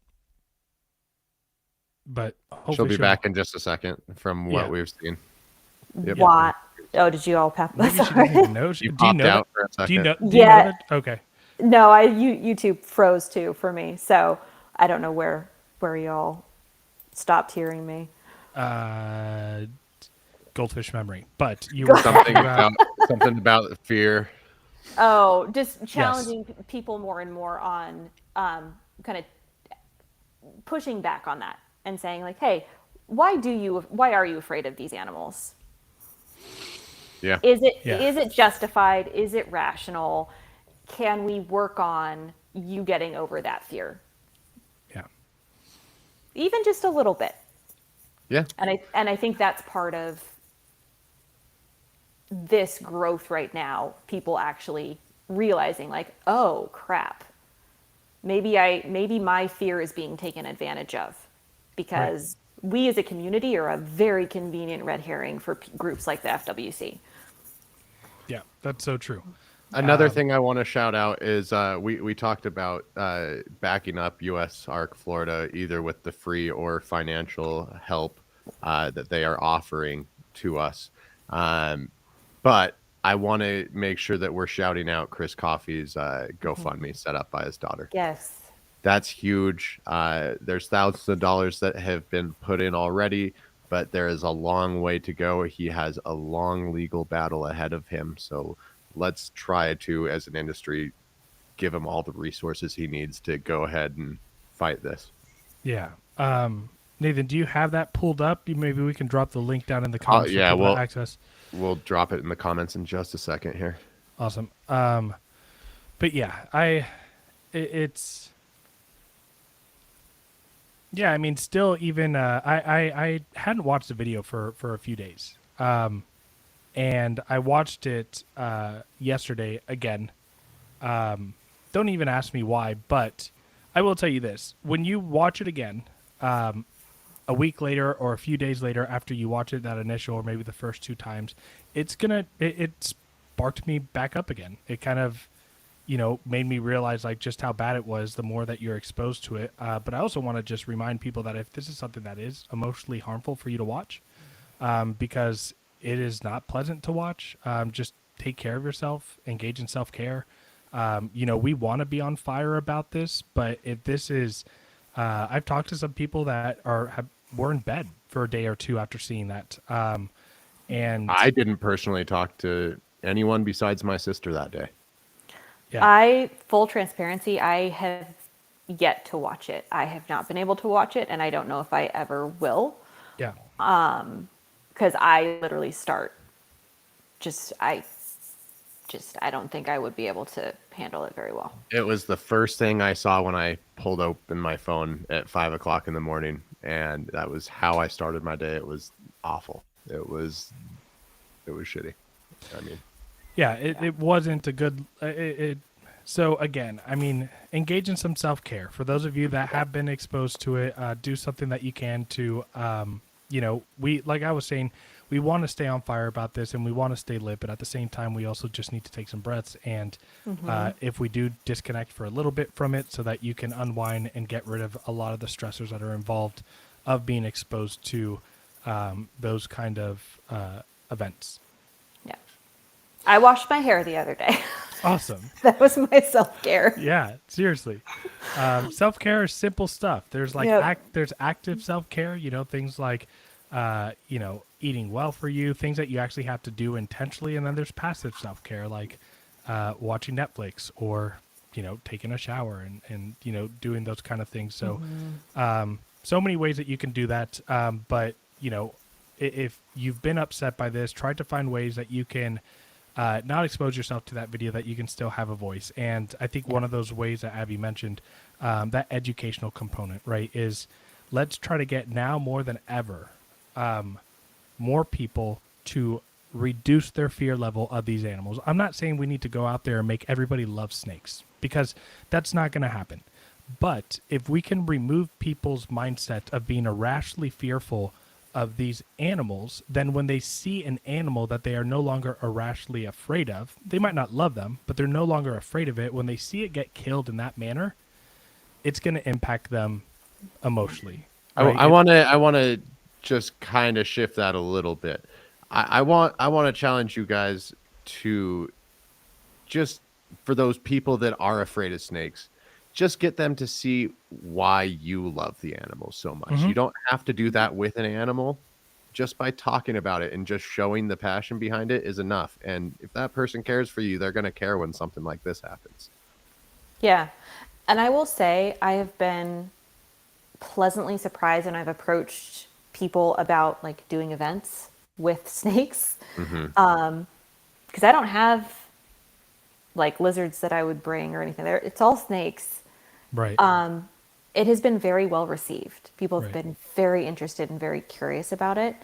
Speaker 1: But hopefully
Speaker 2: She'll be back in just a second from what we've seen.
Speaker 4: Yep. What? Oh, did you all pop?
Speaker 1: Maybe she doesn't even know.
Speaker 2: You
Speaker 1: Do you
Speaker 2: popped
Speaker 1: know
Speaker 2: out
Speaker 1: that?
Speaker 2: for a second.
Speaker 4: Yeah.
Speaker 1: Do you know that? Okay.
Speaker 4: No, YouTube froze too for me, so I don't know where y'all stopped hearing me.
Speaker 1: Goldfish memory, but you were
Speaker 2: something about fear.
Speaker 4: Oh, just challenging people more and more on kind of pushing back on that and saying like, hey, why are you afraid of these animals?
Speaker 2: Yeah.
Speaker 4: Is it justified? Is it rational? Can we work on you getting over that fear?
Speaker 1: Yeah.
Speaker 4: Even just a little bit.
Speaker 2: Yeah.
Speaker 4: And I think that's part of this growth right now. People actually realizing like, oh crap, maybe my fear is being taken advantage of, because we as a community are a very convenient red herring for groups like the FWC.
Speaker 1: Yeah, that's so true.
Speaker 2: Another thing I want to shout out is we talked about backing up USARK Florida, either with the free or financial help that they are offering to us. But I want to make sure that we're shouting out Chris Coffey's GoFundMe set up by his daughter.
Speaker 4: Yes.
Speaker 2: That's huge. There's thousands of dollars that have been put in already, but there is a long way to go. He has a long legal battle ahead of him. So let's try to, as an industry, give him all the resources he needs to go ahead and fight this.
Speaker 1: Yeah. Nathan, do you have that pulled up? Maybe we can drop the link down in the comments.
Speaker 2: Yeah,
Speaker 1: we'll access.
Speaker 2: We'll drop it in the comments in just a second here.
Speaker 1: Awesome. But yeah, it's. Yeah, I mean, still, even I hadn't watched the video for a few days, and I watched it yesterday again. Don't even ask me why, but I will tell you this: when you watch it again, a week later or a few days later after you watch it, that initial or maybe the first 2 times, it sparked me back up again. It kind of, made me realize like just how bad it was the more that you're exposed to it. But I also want to just remind people that if this is something that is emotionally harmful for you to watch, because it is not pleasant to watch, just take care of yourself, engage in self-care. We want to be on fire about this, but if this is, I've talked to some people that were in bed for a day or two after seeing that. And
Speaker 2: I didn't personally talk to anyone besides my sister that day.
Speaker 1: yeah,
Speaker 4: Full transparency, I have yet to watch it. I have not been able to watch it, and I don't know if I ever will,
Speaker 1: yeah,
Speaker 4: because I literally start I don't think I would be able to handle it very well.
Speaker 2: It was the first thing I saw when I pulled open my phone at 5 o'clock in the morning, and that was how I started my day. It was awful. It was shitty. I mean,
Speaker 1: yeah. It wasn't a good. So again, I mean, engage in some self-care. For those of you that have been exposed to it, do something that you can to, like I was saying, we want to stay on fire about this and we want to stay lit, but at the same time, we also just need to take some breaths. And if we do disconnect for a little bit from it so that you can unwind and get rid of a lot of the stressors that are involved of being exposed to those kind of events.
Speaker 4: Yeah. I washed my hair the other day.
Speaker 1: Awesome.
Speaker 4: That was my self-care.
Speaker 1: Yeah, seriously. Self-care is simple stuff. There's like there's active self-care, things like eating well for you, things that you actually have to do intentionally, and then there's passive self-care like watching Netflix or taking a shower and doing those kind of things. So so many ways that you can do that, but if you've been upset by this, try to find ways that you can not expose yourself to that video, that you can still have a voice. And I think one of those ways that Abby mentioned, that educational component, right, is let's try to get now more than ever more people to reduce their fear level of these animals. I'm not saying we need to go out there and make everybody love snakes, because that's not going to happen. But if we can remove people's mindset of being irrationally fearful of these animals, then when they see an animal that they are no longer irrationally afraid of, they might not love them, but they're no longer afraid of it. When they see it get killed in that manner, it's going to impact them emotionally. Right?
Speaker 2: I want to just kind of shift that a little bit. I want to challenge you guys to, just for those people that are afraid of snakes, just get them to see why you love the animal so much. You don't have to do that with an animal. Just by talking about it and just showing the passion behind it is enough. And if that person cares for you, they're going to care when something like this happens.
Speaker 4: Yeah. And I will say I have been pleasantly surprised, and I've approached people about like doing events with snakes. Because I don't have like lizards that I would bring or anything there. It's all snakes.
Speaker 1: Right.
Speaker 4: It has been very well received. People have
Speaker 1: Right.
Speaker 4: been very interested and very curious about it.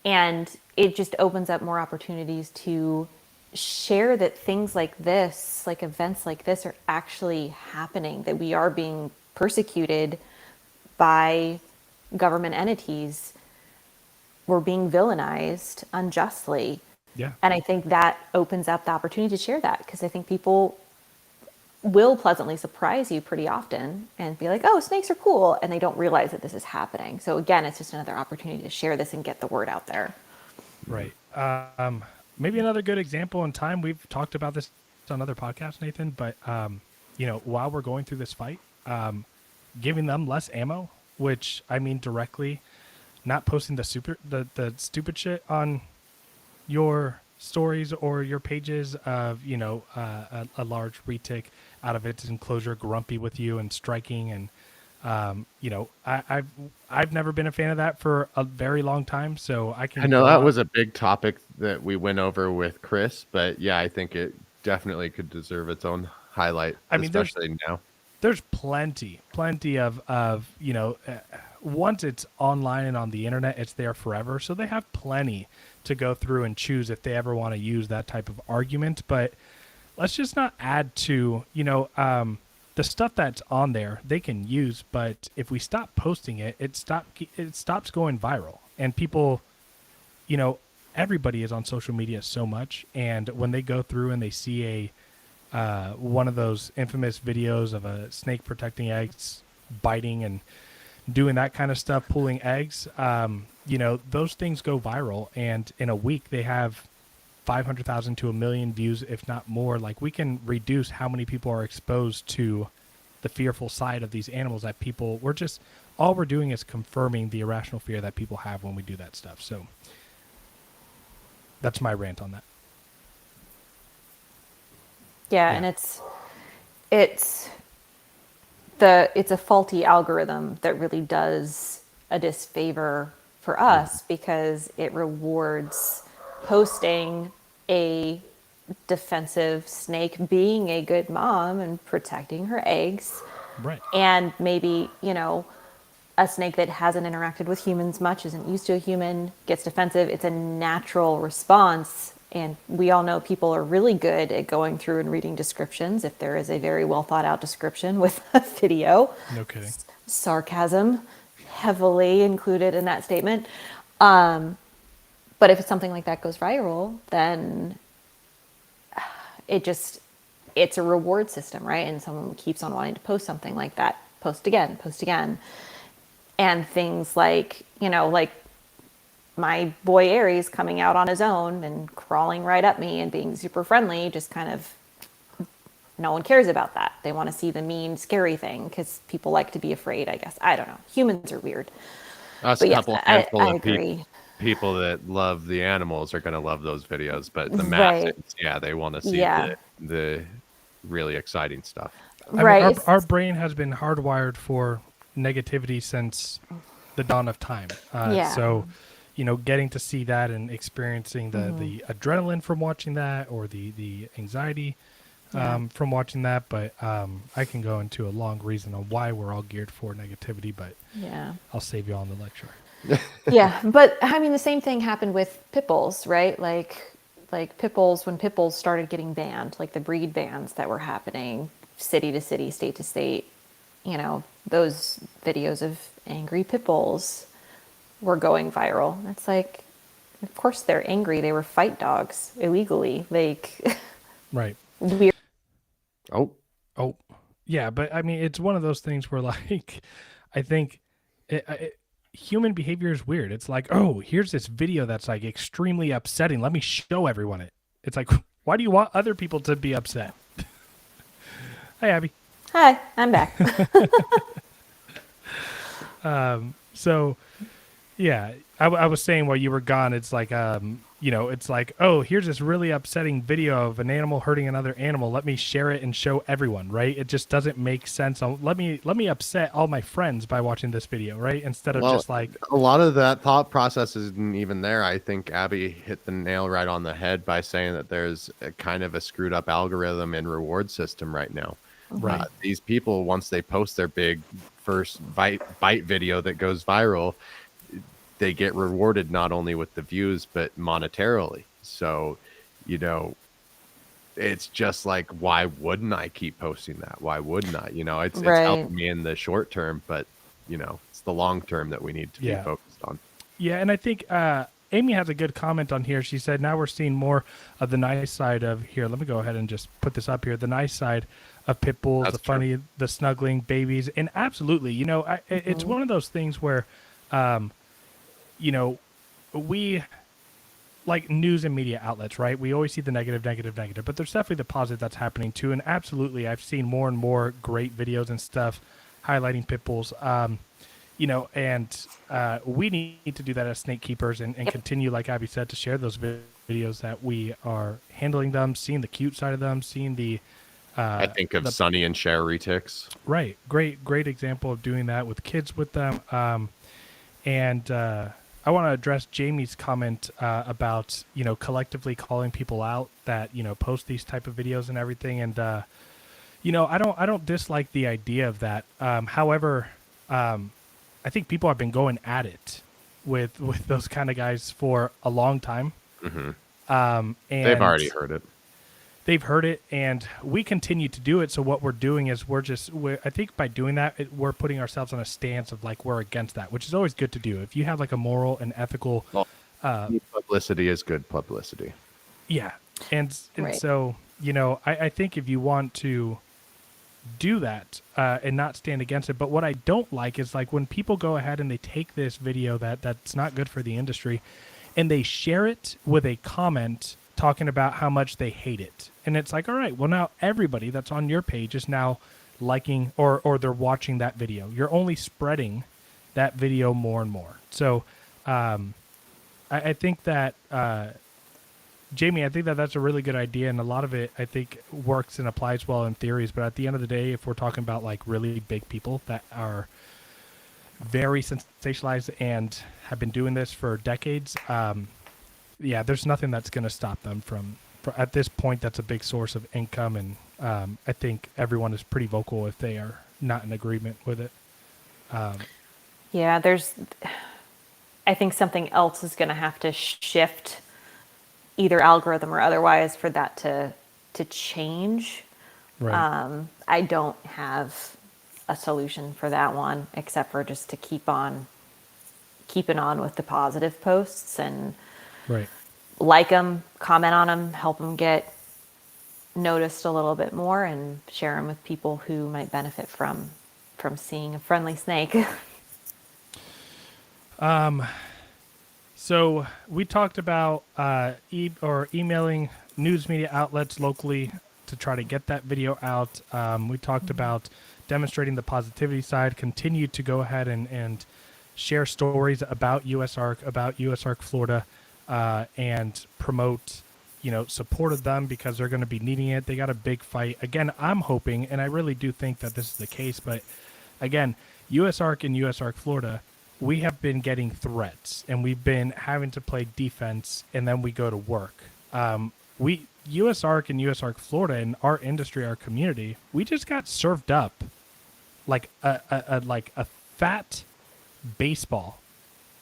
Speaker 4: And it just opens up more opportunities to share that things like this, like events like this, are actually happening, that we are being persecuted by government entities. We're being villainized unjustly.
Speaker 1: Yeah.
Speaker 4: And I think that opens up the opportunity to share that, because I think people will pleasantly surprise you pretty often and be like, oh, snakes are cool. And they don't realize that this is happening. So again, it's just another opportunity to share this and get the word out there.
Speaker 1: Right. Maybe another good example in time. We've talked about this on other podcasts, Nathan, but while we're going through this fight, giving them less ammo, which I mean directly, not posting the stupid shit on your stories or your pages of a large retic out of its enclosure grumpy with you and striking, and I've never been a fan of that for a very long time, so I
Speaker 2: know that was a big topic that we went over with Chris, but yeah, I think it definitely could deserve its own highlight. I mean, especially now.
Speaker 1: There's plenty of once it's online and on the internet, it's there forever. So they have plenty to go through and choose if they ever want to use that type of argument. But let's just not add to, the stuff that's on there they can use, but if we stop posting it, it stops going viral. And people, everybody is on social media so much, and when they go through and they see one of those infamous videos of a snake protecting eggs, biting and doing that kind of stuff, pulling eggs, those things go viral, and in a week they have 500,000 to 1 million views, if not more. Like, we can reduce how many people are exposed to the fearful side of these animals that all we're doing is confirming the irrational fear that people have when we do that stuff. So that's my rant on that.
Speaker 4: Yeah. And it's a faulty algorithm that really does a disfavor for us, because it rewards posting a defensive snake being a good mom and protecting her eggs.
Speaker 1: Right.
Speaker 4: And maybe, a snake that hasn't interacted with humans much, isn't used to a human, gets defensive. It's a natural response. And we all know people are really good at going through and reading descriptions if there is a very well thought out description with a video.
Speaker 1: No kidding.
Speaker 4: Sarcasm heavily included in that statement. But if it's something like that goes viral, then it's a reward system, right? And someone keeps on wanting to post something like that, post again. And things like, like my boy Aries coming out on his own and crawling right up me and being super friendly, just kind of, no one cares about that. They want to see the mean, scary thing because people like to be afraid, I guess. I don't know. Humans are weird.
Speaker 2: Us
Speaker 4: But yes,
Speaker 2: handful
Speaker 4: I
Speaker 2: of
Speaker 4: agree.
Speaker 2: people that love the animals are going to love those videos, but the
Speaker 4: Right.
Speaker 2: masses, they want to see
Speaker 4: Yeah.
Speaker 2: the really exciting stuff.
Speaker 1: I mean,
Speaker 4: Right.
Speaker 1: our brain has been hardwired for negativity since the dawn of time.
Speaker 4: Yeah.
Speaker 1: So, getting to see that and experiencing the adrenaline from watching that, or the anxiety from watching that. But I can go into a long reason on why we're all geared for negativity, but
Speaker 4: Yeah.
Speaker 1: I'll save you on the lecture.
Speaker 4: Yeah, but I mean, the same thing happened with pit bulls, right? Like pit bulls, when pit bulls started getting banned, like the breed bans that were happening city to city, state to state, those videos of angry pit bulls were going viral. It's like, of course they're angry. They were fight dogs illegally. Like,
Speaker 1: Right.
Speaker 4: weird.
Speaker 2: Oh,
Speaker 1: Yeah, but I mean, it's one of those things where, like, I think human behavior is weird. It's like, oh, here's this video that's like extremely upsetting. Let me show everyone it. It's like, why do you want other people to be upset? Hi, Abby.
Speaker 4: Hi, I'm back.
Speaker 1: So, yeah, I was saying while you were gone, it's like, it's like, oh, here's this really upsetting video of an animal hurting another animal. Let me share it and show everyone, right? It just doesn't make sense. Let me upset all my friends by watching this video, right? Instead of just like,
Speaker 2: a lot of that thought process isn't even there. I think Abby hit the nail right on the head by saying that there's a kind of a screwed up algorithm and reward system right now.
Speaker 1: Right.
Speaker 2: These people, once they post their big first bite video that goes viral, they get rewarded not only with the views but monetarily. So, it's just like, why wouldn't I keep posting that? Why wouldn't I? It's helping me in the short term, but it's the long term that we need to be focused on.
Speaker 1: Yeah, and I think Amy has a good comment on here. She said, now we're seeing more of the nice side of, here, let me go ahead and just put this up here, the nice side of pit bulls,
Speaker 2: That's
Speaker 1: the funny, the snuggling babies. And absolutely, it's one of those things where, we, like news and media outlets, right? We always see the negative, but there's definitely the positive that's happening too. And absolutely, I've seen more and more great videos and stuff highlighting pit bulls. And we need to do that as snake keepers and continue, like Abby said, to share those videos that we are handling them, seeing the cute side of them, seeing the
Speaker 2: I think of Sunny and Cher Retics.
Speaker 1: Right. Great example of doing that with kids with them. And I want to address Jamie's comment about, collectively calling people out that, post these type of videos and everything. And, I don't dislike the idea of that. However, I think people have been going at it with those kind of guys for a long time.
Speaker 2: Mm-hmm.
Speaker 1: And
Speaker 2: They've already heard it.
Speaker 1: they've heard it, and we continue to do it. So what we're doing is I think by doing that, we're putting ourselves on a stance of like we're against that, which is always good to do. If you have like a moral and ethical,
Speaker 2: Publicity is good publicity.
Speaker 1: yeah, and
Speaker 4: Right.
Speaker 1: so I think if you want to do that and not stand against it, but what I don't like is like when people go ahead and they take this video that's not good for the industry, and they share it with a comment talking about how much they hate it. And it's like, all right, well, now everybody that's on your page is now liking or they're watching that video. You're only spreading that video more and more. So I think that, Jamie, I think that's a really good idea. And a lot of it, I think, works and applies well in theories. But at the end of the day, if we're talking about like really big people that are very sensationalized and have been doing this for decades, there's nothing that's going to stop them from at this point. That's a big source of income, and I think everyone is pretty vocal if they are not in agreement with it.
Speaker 4: Yeah, I think something else is going to have to shift, either algorithm or otherwise, for that to change.
Speaker 1: Right.
Speaker 4: I don't have a solution for that one, except for just to keeping on with the positive posts and
Speaker 1: Right.
Speaker 4: like them, comment on them, help them get noticed a little bit more, and share them with people who might benefit from seeing a friendly snake.
Speaker 1: So we talked about emailing news media outlets locally to try to get that video out. We talked about demonstrating the positivity side, continue to go ahead and share stories about USARK, about USARK Florida, and promote, support of them because they're going to be needing it. They got a big fight. Again, I'm hoping, and I really do think that this is the case, but again, USARK and USARK Florida, we have been getting threats, and we've been having to play defense, and then we go to work. USARK and USARK Florida, in our industry, our community, we just got served up like a fat baseball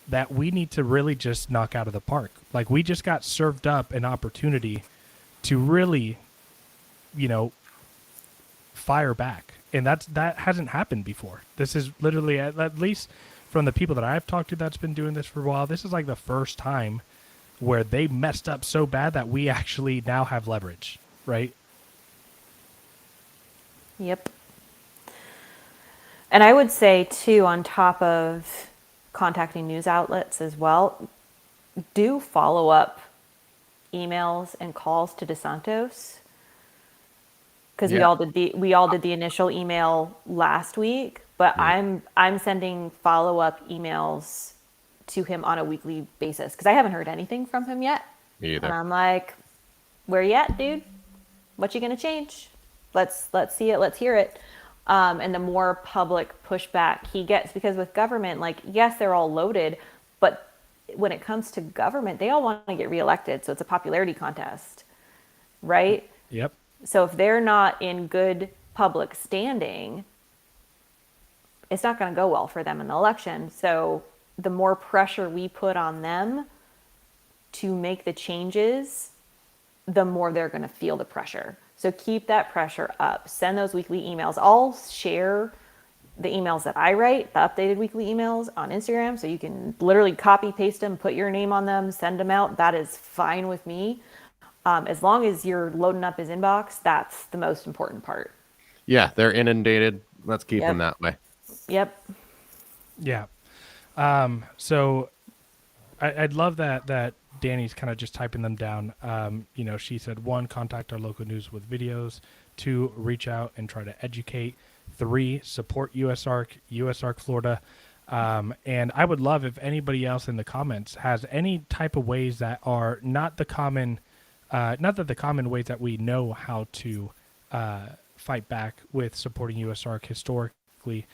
Speaker 1: that we need to really just knock out of the park. Like, we just got served up an opportunity to really, fire back, and that hasn't happened before. This is literally, at least from the people that I've talked to that's been doing this for a while, this is like the first time where they messed up so bad that we actually now have leverage, right?
Speaker 4: Yep. And I would say, too, on top of contacting news outlets as well, do follow up emails and calls to DeSantos, because we all did the initial email last week, but I'm sending follow up emails to him on a weekly basis because I haven't heard anything from him yet.
Speaker 2: Me either.
Speaker 4: And I'm like, where you at, dude? What you gonna change? Let's see it. Let's hear it. And the more public pushback he gets, because with government, like, yes, they're all loaded, but when it comes to government, they all want to get reelected. So it's a popularity contest, right?
Speaker 1: Yep.
Speaker 4: So if they're not in good public standing, it's not going to go well for them in the election. So the more pressure we put on them to make the changes, the more they're going to feel the pressure. So keep that pressure up. Send those weekly emails. I'll share the emails that I write, the updated weekly emails, on Instagram. So you can literally copy, paste them, put your name on them, send them out. That is fine with me. As long as you're loading up his inbox, that's the most important part.
Speaker 2: Yeah, they're inundated. Let's keep them that way.
Speaker 4: Yep.
Speaker 1: Yeah. So I'd love that Danny's kind of just typing them down. She said, 1, contact our local news with videos. 2, reach out and try to educate. 3, support USARK Florida. And I would love if anybody else in the comments has any type of ways that are not the common ways that we know how to fight back with supporting USARK historically,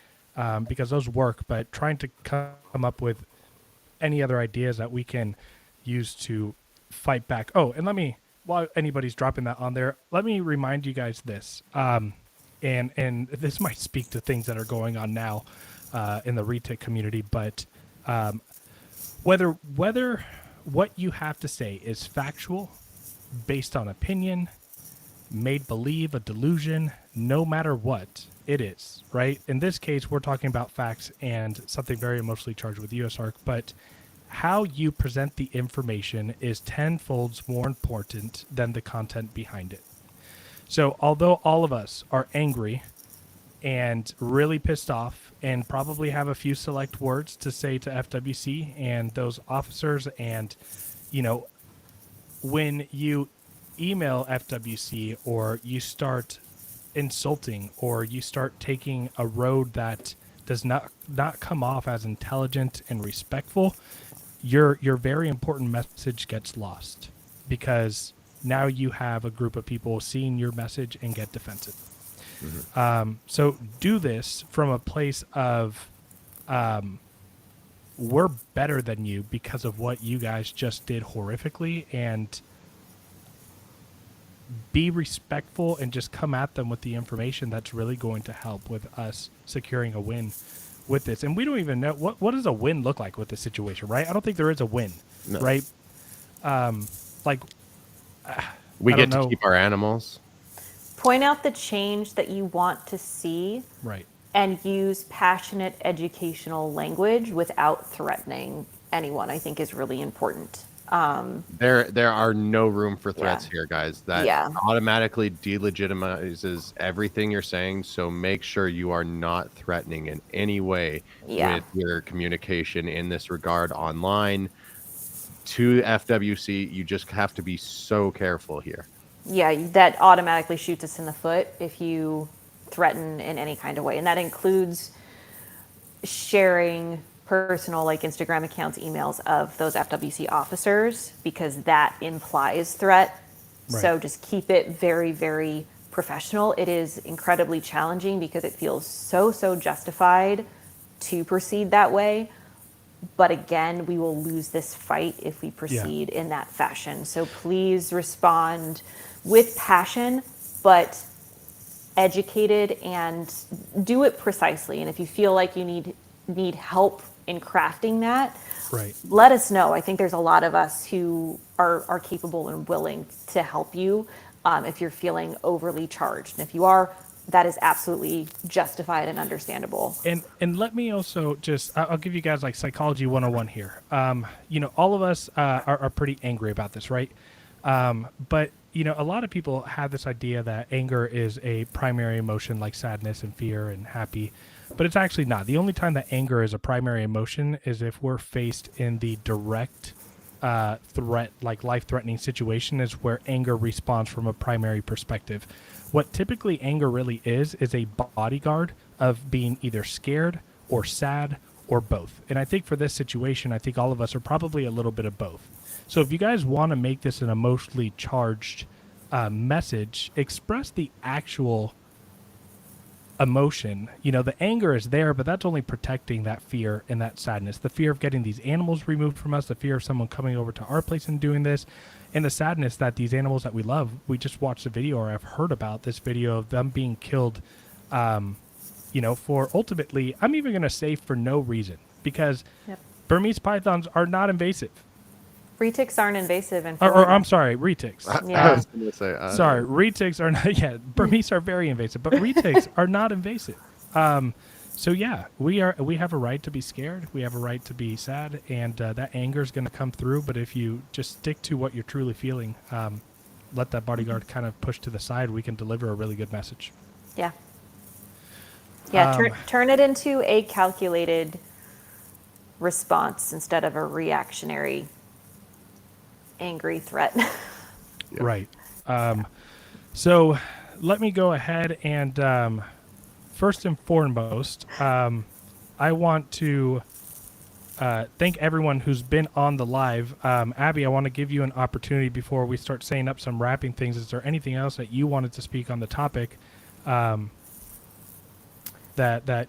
Speaker 1: because those work, but trying to come up with any other ideas that we can use to fight back. Oh, and while anybody's dropping that on there, let me remind you guys this. And this might speak to things that are going on now in the Retic community, but whether what you have to say is factual, based on opinion, made believe, a delusion, no matter what it is, right? In this case, we're talking about facts and something very emotionally charged with USARK, but how you present the information is tenfold more important than the content behind it. So although all of us are angry and really pissed off and probably have a few select words to say to FWC and those officers, and, you know, when you email FWC or you start insulting or you start taking a road that does not come off as intelligent and respectful, your very important message gets lost, because now you have a group of people seeing your message and get defensive. So do this from a place of we're better than you because of what you guys just did horrifically, and be respectful and just come at them with the information that's really going to help with us securing a win with this. And we don't even know what does a win look like with this situation, right? I don't think there is a win,
Speaker 2: No.
Speaker 1: right?
Speaker 2: We
Speaker 1: I
Speaker 2: get
Speaker 1: don't
Speaker 2: to
Speaker 1: know.
Speaker 2: keep our animals.
Speaker 4: Point out the change that you want to see
Speaker 1: Right.
Speaker 4: and use passionate educational language without threatening anyone, I think is really important.
Speaker 2: There are no room for threats
Speaker 4: Yeah.
Speaker 2: here, guys. That
Speaker 4: Yeah.
Speaker 2: automatically delegitimizes everything you're saying. So make sure you are not threatening in any way
Speaker 4: Yeah.
Speaker 2: with your communication in this regard online to FWC. You just have to be so careful here.
Speaker 4: Yeah, that automatically shoots us in the foot if you threaten in any kind of way. And that includes sharing personal, like Instagram accounts, emails of those FWC officers, because that implies threat.
Speaker 1: Right.
Speaker 4: So just keep it very, very professional. It is incredibly challenging because it feels so justified to proceed that way. But again, we will lose this fight if we proceed in that fashion. So please respond with passion, but educated, and do it precisely. And if you feel like you need help in crafting that,
Speaker 1: Right.
Speaker 4: let us know. I think there's a lot of us who are capable and willing to help you if you're feeling overly charged. And if you are, that is absolutely justified and understandable.
Speaker 1: And let me also just, I'll give you guys like psychology 101 here. All of us are pretty angry about this, right? But, a lot of people have this idea that anger is a primary emotion like sadness and fear and happy, but it's actually not. The only time that anger is a primary emotion is if we're faced in the direct threat, like life-threatening situation, is where anger responds from a primary perspective. What typically anger really is a bodyguard of being either scared or sad or both. And I think for this situation, I think all of us are probably a little bit of both. So if you guys want to make this an emotionally charged message, express the actual emotion. The anger is there, but that's only protecting that fear and that sadness. The fear of getting these animals removed from us, the fear of someone coming over to our place and doing this, and the sadness that these animals that we love, we just watched a video, or I've heard about this video of them being killed, for ultimately, I'm even going to say for no reason, because
Speaker 4: Yep.
Speaker 1: Burmese pythons are not invasive.
Speaker 4: Retics aren't invasive in
Speaker 1: Or
Speaker 4: Florida.
Speaker 1: I'm sorry, retics.
Speaker 4: Yeah.
Speaker 2: I was gonna say,
Speaker 1: Sorry, retics are not. Yeah, Burmese are very invasive, but retics are not invasive. So yeah, we have a right to be scared. We have a right to be sad, and that anger is going to come through. But if you just stick to what you're truly feeling, let that bodyguard kind of push to the side, we can deliver a really good message.
Speaker 4: Yeah. Yeah, turn it into a calculated response instead of a reactionary, angry threat.
Speaker 2: Yeah.
Speaker 1: Right. So let me go ahead and first and foremost, I want to thank everyone who's been on the live. Abby, I want to give you an opportunity before we start saying up some wrapping things. Is there anything else that you wanted to speak on the topic that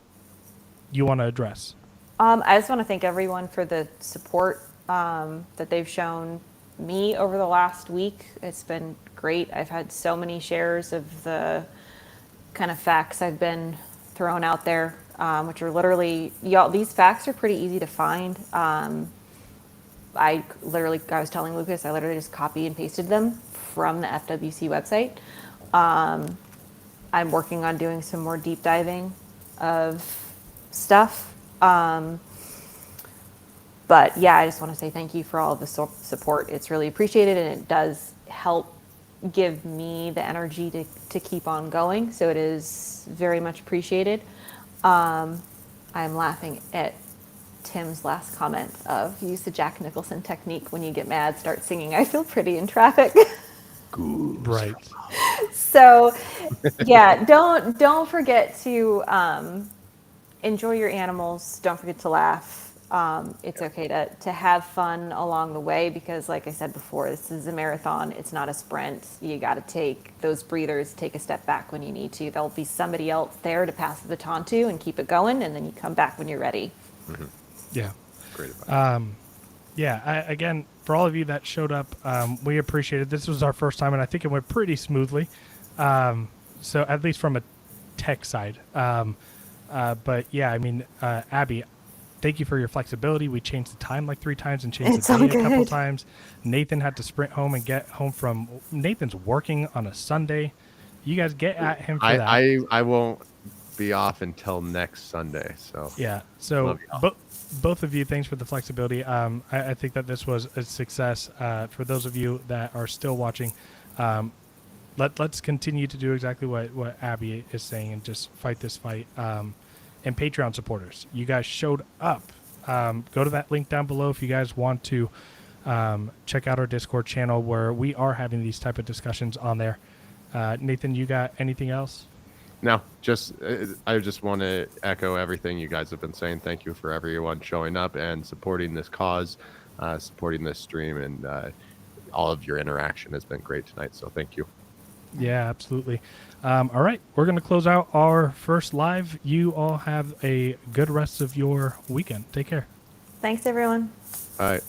Speaker 1: you want to address?
Speaker 4: I just want to thank everyone for the support that they've shown me over the last week. It's been great. I've had so many shares of the kind of facts I've been throwing out there, which are literally, these facts are pretty easy to find. I was telling Lucas, I literally just copy and pasted them from the FWC website. I'm working on doing some more deep diving of stuff. But yeah, I just want to say thank you for all of the support. It's really appreciated, and it does help give me the energy to keep on going. So it is very much appreciated. I'm laughing at Tim's last comment of use the Jack Nicholson technique. When you get mad, start singing "I Feel Pretty" in traffic.
Speaker 1: Right.
Speaker 4: So yeah, don't forget to enjoy your animals. Don't forget to laugh. It's okay to have fun along the way, because like I said before, this is a marathon. It's not a sprint. You got to take those breathers, take a step back when you need to. There'll be somebody else there to pass the baton to and keep it going, and then you come back when you're ready.
Speaker 1: Yeah.
Speaker 2: Great advice.
Speaker 1: Yeah, again, for all of you that showed up, we appreciate it. This was our first time, and I think it went pretty smoothly. So at least from a tech side. But yeah, I mean, Abby, thank you for your flexibility. We changed the time like 3 times and changed
Speaker 4: It's
Speaker 1: the
Speaker 4: all
Speaker 1: day a couple
Speaker 4: good.
Speaker 1: times. Nathan had to sprint home and get home from. Nathan's working on a Sunday. You guys get at him for that.
Speaker 2: I won't be off until next Sunday. So
Speaker 1: Yeah. So
Speaker 2: Love y'all.
Speaker 1: both of you, thanks for the flexibility. I think that this was a success. For those of you that are still watching, let's continue to do exactly what Abby is saying and just fight this fight. And Patreon supporters, you guys showed up. Go to that link down below if you guys want to check out our Discord channel where we are having these type of discussions on there. Nathan, you got anything else?
Speaker 2: No, I just want to echo everything you guys have been saying. Thank you for everyone showing up and supporting this cause, supporting this stream, and all of your interaction has been great tonight. So thank you.
Speaker 1: Yeah, absolutely. All right, we're going to close out our first live. You all have a good rest of your weekend. Take care.
Speaker 4: Thanks, everyone.
Speaker 2: All right.